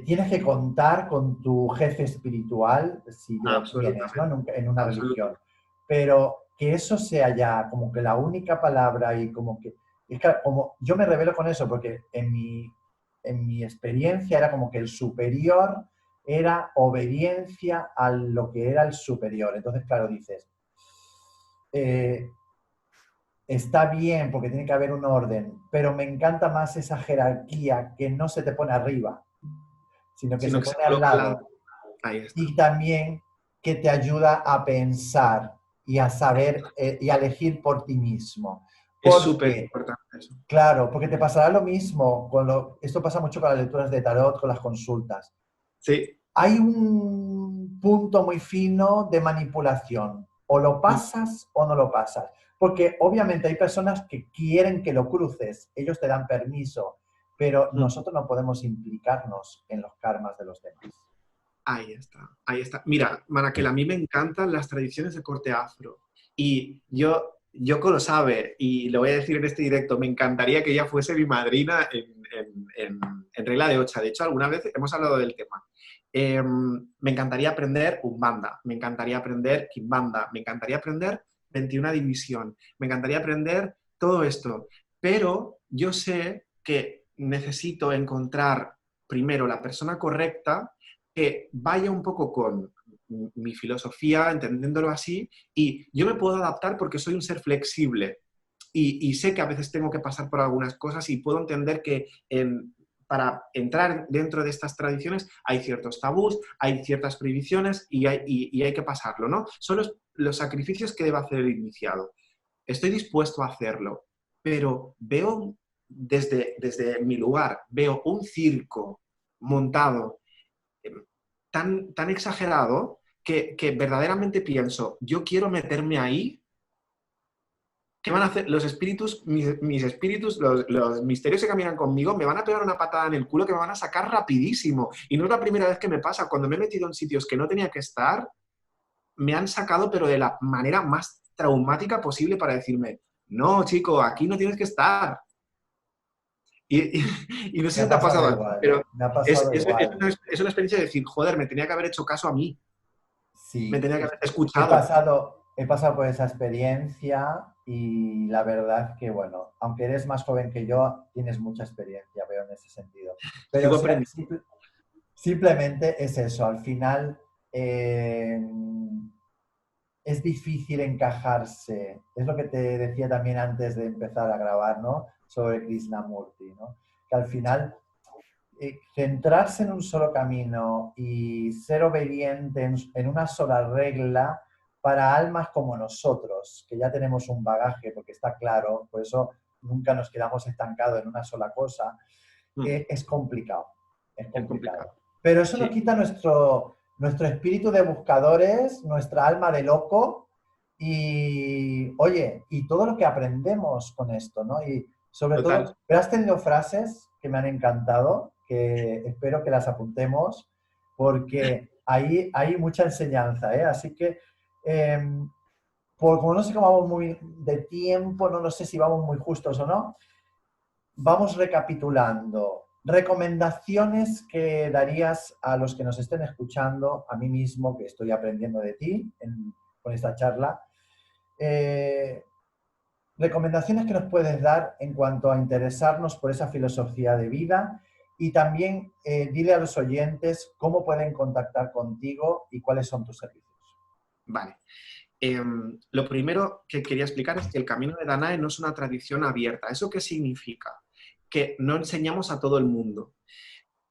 Speaker 1: tienes que contar con tu jefe espiritual si lo tienes, ¿no?
Speaker 2: Absolutamente,
Speaker 1: En una religión.
Speaker 2: absolutamente.
Speaker 1: Pero que eso sea ya como que la única palabra y como que... Es que como yo me revelo con eso porque en mi experiencia era como que el superior era obediencia a lo que era el superior. Entonces, claro, dices, eh, está bien porque tiene que haber un orden, pero me encanta más esa jerarquía que no se te pone arriba, sino que
Speaker 2: Sino
Speaker 1: se
Speaker 2: que se
Speaker 1: pone al
Speaker 2: coloca al lado.
Speaker 1: lado
Speaker 2: Ahí está.
Speaker 1: y también que te ayuda a pensar y a saber y a elegir por ti mismo.
Speaker 2: Es súper
Speaker 1: Porque,
Speaker 2: importante eso.
Speaker 1: claro, porque te pasará lo mismo, esto pasa mucho con las lecturas de tarot, con las consultas.
Speaker 2: Sí.
Speaker 1: Hay un punto muy fino de manipulación. O lo pasas o no lo pasas. Porque obviamente hay personas que quieren que lo cruces, ellos te dan permiso, pero nosotros no podemos implicarnos en los karmas de los demás.
Speaker 2: Ahí está, ahí está. Mira, Maraquel, a mí me encantan las tradiciones de corte afro. Y Yoko lo sabe, y lo voy a decir en este directo, me encantaría que ella fuese mi madrina en regla de ocha. De hecho, alguna vez hemos hablado del tema. Me encantaría aprender Umbanda, me encantaría aprender Kimbanda, me encantaría aprender 21 división, me encantaría aprender todo esto. Pero yo sé que necesito encontrar primero la persona correcta que vaya un poco con mi filosofía, entendiéndolo así, y yo me puedo adaptar porque soy un ser flexible y sé que a veces tengo que pasar por algunas cosas y puedo entender que para entrar dentro de estas tradiciones hay ciertos tabús, hay ciertas prohibiciones y hay que pasarlo, ¿no? Son los sacrificios que debe hacer el iniciado. Estoy dispuesto a hacerlo, pero veo desde mi lugar, veo un circo montado tan exagerado que verdaderamente pienso, yo quiero meterme ahí. ¿Qué van a hacer los espíritus, mis espíritus, los misterios que caminan conmigo, me van a pegar una patada en el culo que me van a sacar rapidísimo? Y no es la primera vez que me pasa. Cuando me he metido en sitios que no tenía que estar, me han sacado, pero de la manera más traumática posible para decirme, no, chico, aquí no tienes que estar. Y, y no
Speaker 1: Me
Speaker 2: sé
Speaker 1: ha
Speaker 2: si te ha
Speaker 1: pasado
Speaker 2: pasado a ti,
Speaker 1: igual,
Speaker 2: pero
Speaker 1: me ha pasado igual.
Speaker 2: es una experiencia de decir, joder, me tenía que haber hecho caso a mí, me
Speaker 1: Sí,
Speaker 2: tenía que haber escuchado.
Speaker 1: he pasado por esa experiencia y la verdad que, bueno, aunque eres más joven que yo, tienes mucha experiencia, veo en ese sentido. Pero
Speaker 2: Sigo aprendiendo.
Speaker 1: simplemente es eso, al final eh, es difícil encajarse. Es lo que te decía también antes de empezar a grabar, ¿no? Sobre Krishnamurti, ¿no? Que al final centrarse en un solo camino y ser obediente en una sola regla para almas como nosotros, que ya tenemos un bagaje, porque está claro, por eso nunca nos quedamos estancados en una sola cosa, es complicado, es
Speaker 2: Es complicado.
Speaker 1: complicado. Pero eso no
Speaker 2: Sí,
Speaker 1: quita nuestro espíritu de buscadores, nuestra alma de loco y, oye, y todo lo que aprendemos con esto, ¿no? Y sobre
Speaker 2: total.
Speaker 1: todo, pero has tenido frases que me han encantado, que espero que las apuntemos, porque ahí hay mucha enseñanza, ¿eh? Así que, eh, como no sé cómo vamos muy de tiempo, no sé si vamos muy justos o no, vamos recapitulando. Recomendaciones que darías a los que nos estén escuchando, a mí mismo, que estoy aprendiendo de ti con esta charla. Eh, recomendaciones que nos puedes dar en cuanto a interesarnos por esa filosofía de vida y también dile a los oyentes cómo pueden contactar contigo y cuáles son tus servicios.
Speaker 2: Vale. Lo primero que quería explicar es que el camino de Danae no es una tradición abierta. ¿Eso qué significa? Que no enseñamos a todo el mundo.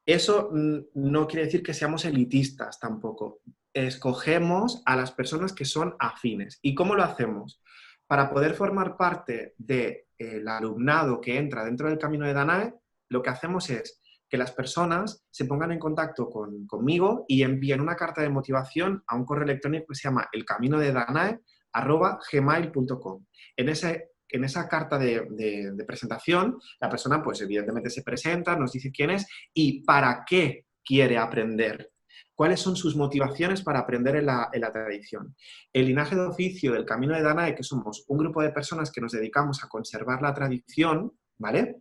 Speaker 2: Eso no quiere decir que seamos elitistas tampoco. Escogemos a las personas que son afines. ¿Y cómo lo hacemos? Para poder formar parte del alumnado que entra dentro del camino de Danae, lo que hacemos es que las personas se pongan en contacto conmigo y envíen una carta de motivación a un correo electrónico que se llama elcaminodedanae@gmail.com. En esa carta de presentación, la persona, pues evidentemente se presenta, nos dice quién es y para qué quiere aprender. ¿Cuáles son sus motivaciones para aprender en la tradición? El linaje de oficio del Camino de Danae, que somos un grupo de personas que nos dedicamos a conservar la tradición, ¿vale?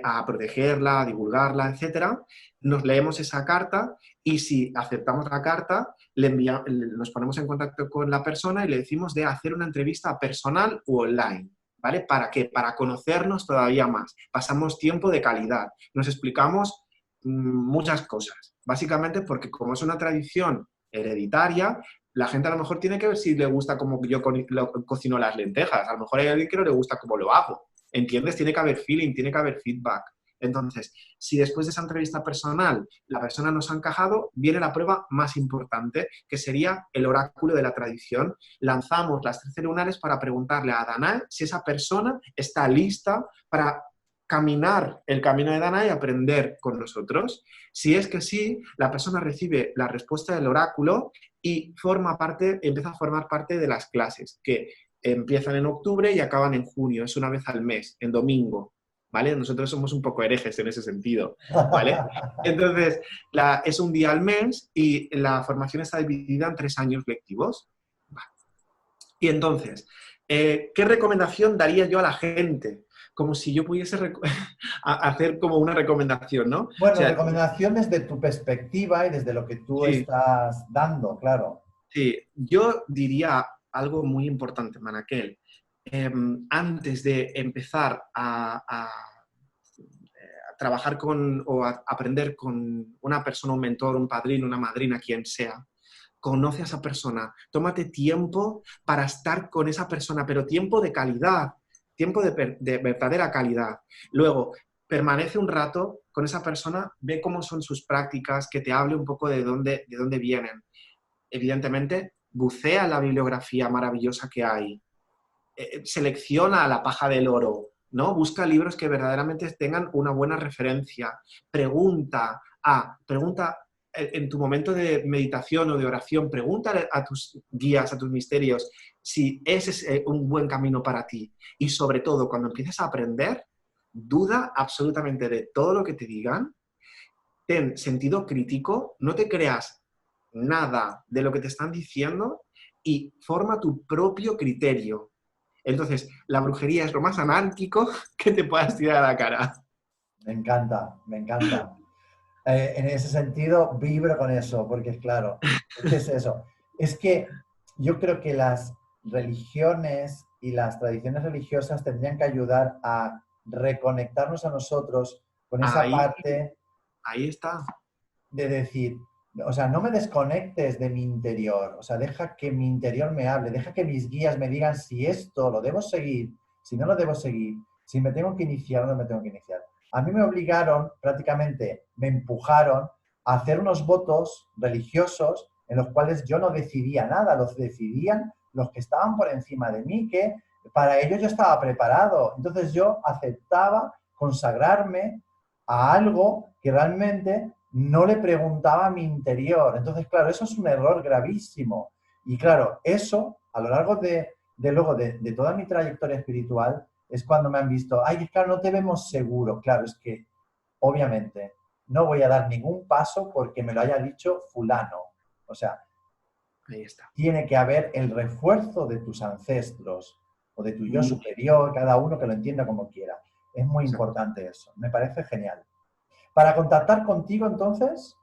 Speaker 2: a protegerla, a divulgarla, etcétera. Nos leemos esa carta y si aceptamos la carta, nos ponemos en contacto con la persona y le decimos de hacer una entrevista personal u online. ¿Vale? ¿Para qué? Para conocernos todavía más. Pasamos tiempo de calidad. Nos explicamos muchas cosas. Básicamente porque como es una tradición hereditaria, la gente a lo mejor tiene que ver si le gusta cómo yo cocino las lentejas. A lo mejor hay alguien que no le gusta cómo lo hago. ¿Entiendes? Tiene que haber feeling, tiene que haber feedback. Entonces, si después de esa entrevista personal la persona nos ha encajado, viene la prueba más importante, que sería el oráculo de la tradición. Lanzamos las 13 lunares para preguntarle a Danae si esa persona está lista para caminar el camino de Danae y aprender con nosotros. Si es que sí, la persona recibe la respuesta del oráculo y empieza a formar parte de las clases, que empiezan en octubre y acaban en junio, es una vez al mes, en domingo, ¿vale? Nosotros somos un poco herejes en ese sentido, ¿vale? Entonces, es un día al mes y la formación está dividida en 3 años lectivos. Vale. Y entonces, ¿qué recomendación daría yo a la gente? Como si yo pudiese hacer como una recomendación, ¿no?
Speaker 1: Bueno,
Speaker 2: O sea,
Speaker 1: recomendación desde tu perspectiva y desde lo que tú
Speaker 2: sí,
Speaker 1: estás dando, claro.
Speaker 2: sí, yo diría algo muy importante, Manaquel. Antes de empezar a trabajar o a aprender con una persona, un mentor, un padrino, una madrina, quien sea, conoce a esa persona, tómate tiempo para estar con esa persona, pero tiempo de calidad, tiempo de verdadera calidad. Luego, permanece un rato con esa persona, ve cómo son sus prácticas, que te hable un poco de dónde vienen. Evidentemente, bucea la bibliografía maravillosa que hay, selecciona la paja del oro, ¿no? Busca libros que verdaderamente tengan una buena referencia, pregunta en tu momento de meditación o de oración, pregúntale a tus guías, a tus misterios, si ese es un buen camino para ti. Y sobre todo, cuando empieces a aprender, duda absolutamente de todo lo que te digan, ten sentido crítico, no te creas nada de lo que te están diciendo y forma tu propio criterio. Entonces, la brujería es lo más anárquico que te puedas tirar a la cara.
Speaker 1: Me encanta, me encanta. En ese sentido, vibro con eso, porque es claro, es que es eso. Es que yo creo que las religiones y las tradiciones religiosas tendrían que ayudar a reconectarnos a nosotros con esa
Speaker 2: Ahí,
Speaker 1: parte
Speaker 2: ahí está.
Speaker 1: de decir, o sea, no me desconectes de mi interior, o sea, deja que mi interior me hable, deja que mis guías me digan si esto lo debo seguir, si no lo debo seguir, si me tengo que iniciar o no me tengo que iniciar. A mí me obligaron, prácticamente me empujaron a hacer unos votos religiosos en los cuales yo no decidía nada, los decidían los que estaban por encima de mí, que para ello yo estaba preparado. Entonces yo aceptaba consagrarme a algo que realmente no le preguntaba a mi interior. Entonces, claro, eso es un error gravísimo. Y claro, eso a lo largo de toda mi trayectoria espiritual es cuando me han visto, ay, claro, no te vemos seguro. Claro, es que obviamente no voy a dar ningún paso porque me lo haya dicho fulano. O sea,
Speaker 2: Ahí está.
Speaker 1: tiene que haber el refuerzo de tus ancestros o de tu yo
Speaker 2: Muy
Speaker 1: superior, cada uno que lo entienda como quiera. Es muy
Speaker 2: exacto.
Speaker 1: importante eso. Me parece genial. Para contactar contigo, entonces,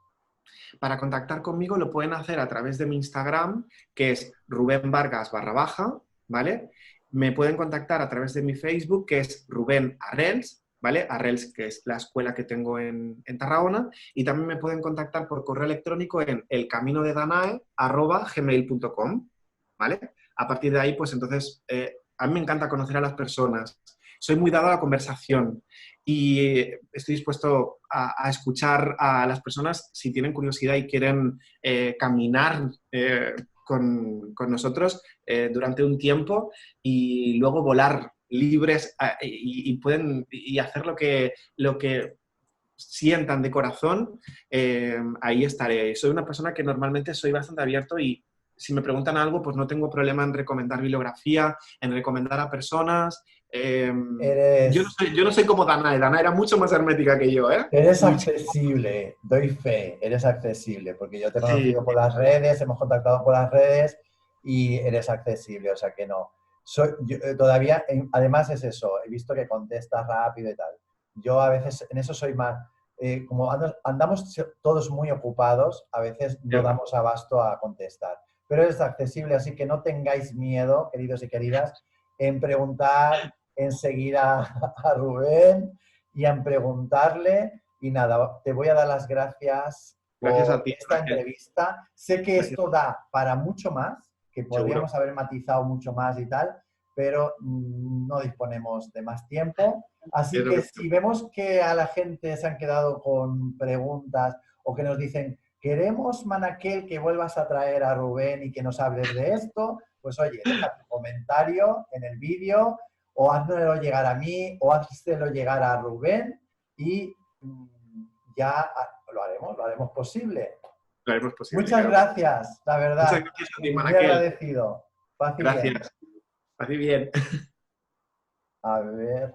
Speaker 2: Para contactar conmigo lo pueden hacer a través de mi Instagram, que es Rubén Vargas _, ¿vale? Me pueden contactar a través de mi Facebook, que es Rubén Arrels, ¿vale? Arrels, que es la escuela que tengo en Tarragona, y también me pueden contactar por correo electrónico en elcaminodedanae@gmail.com, ¿vale? A partir de ahí, pues entonces, a mí me encanta conocer a las personas. Soy muy dado a la conversación y estoy dispuesto a escuchar a las personas si tienen curiosidad y quieren caminar con nosotros durante un tiempo y luego volar libres y pueden hacer lo que sientan de corazón, ahí estaré. Soy una persona que normalmente soy bastante abierto y si me preguntan algo, pues no tengo problema en recomendar bibliografía, en recomendar a personas.
Speaker 1: eres,
Speaker 2: Yo no soy como Danae. Danae era mucho más hermética que yo, ¿eh?
Speaker 1: eres
Speaker 2: Muchísimo.
Speaker 1: accesible, doy fe, eres accesible, porque yo te he
Speaker 2: Sí,
Speaker 1: conocido por las redes, hemos contactado por las redes y eres accesible, o sea que no. Todavía, además es eso, he visto que contestas rápido y tal. Yo a veces en eso soy más, como andamos todos muy ocupados, a veces no
Speaker 2: Ya.
Speaker 1: damos abasto a contestar. Pero es accesible, así que no tengáis miedo, queridos y queridas, en preguntar, en seguir a Rubén y en preguntarle. Y nada, te voy a dar las gracias
Speaker 2: Gracias
Speaker 1: por
Speaker 2: a ti,
Speaker 1: esta
Speaker 2: Ángel.
Speaker 1: entrevista. Sé que
Speaker 2: Gracias,
Speaker 1: esto da para mucho más, que
Speaker 2: seguro.
Speaker 1: podríamos haber matizado mucho más y tal, pero no disponemos de más tiempo.
Speaker 2: Es
Speaker 1: Así
Speaker 2: lo
Speaker 1: que
Speaker 2: que...
Speaker 1: si vemos que a la gente se han quedado con preguntas o que nos dicen, queremos, Manaquel, que vuelvas a traer a Rubén y que nos hables de esto, pues oye, deja tu comentario en el vídeo o házmelo llegar a mí o házmelo llegar a Rubén y ya lo haremos posible.
Speaker 2: Lo haremos posible,
Speaker 1: Muchas
Speaker 2: claro que sí.
Speaker 1: gracias, la
Speaker 2: Muchas
Speaker 1: verdad.
Speaker 2: gracias a ti,
Speaker 1: Muy
Speaker 2: Manaquel.
Speaker 1: agradecido. Paz y bien.
Speaker 2: Gracias. Así bien.
Speaker 1: A ver.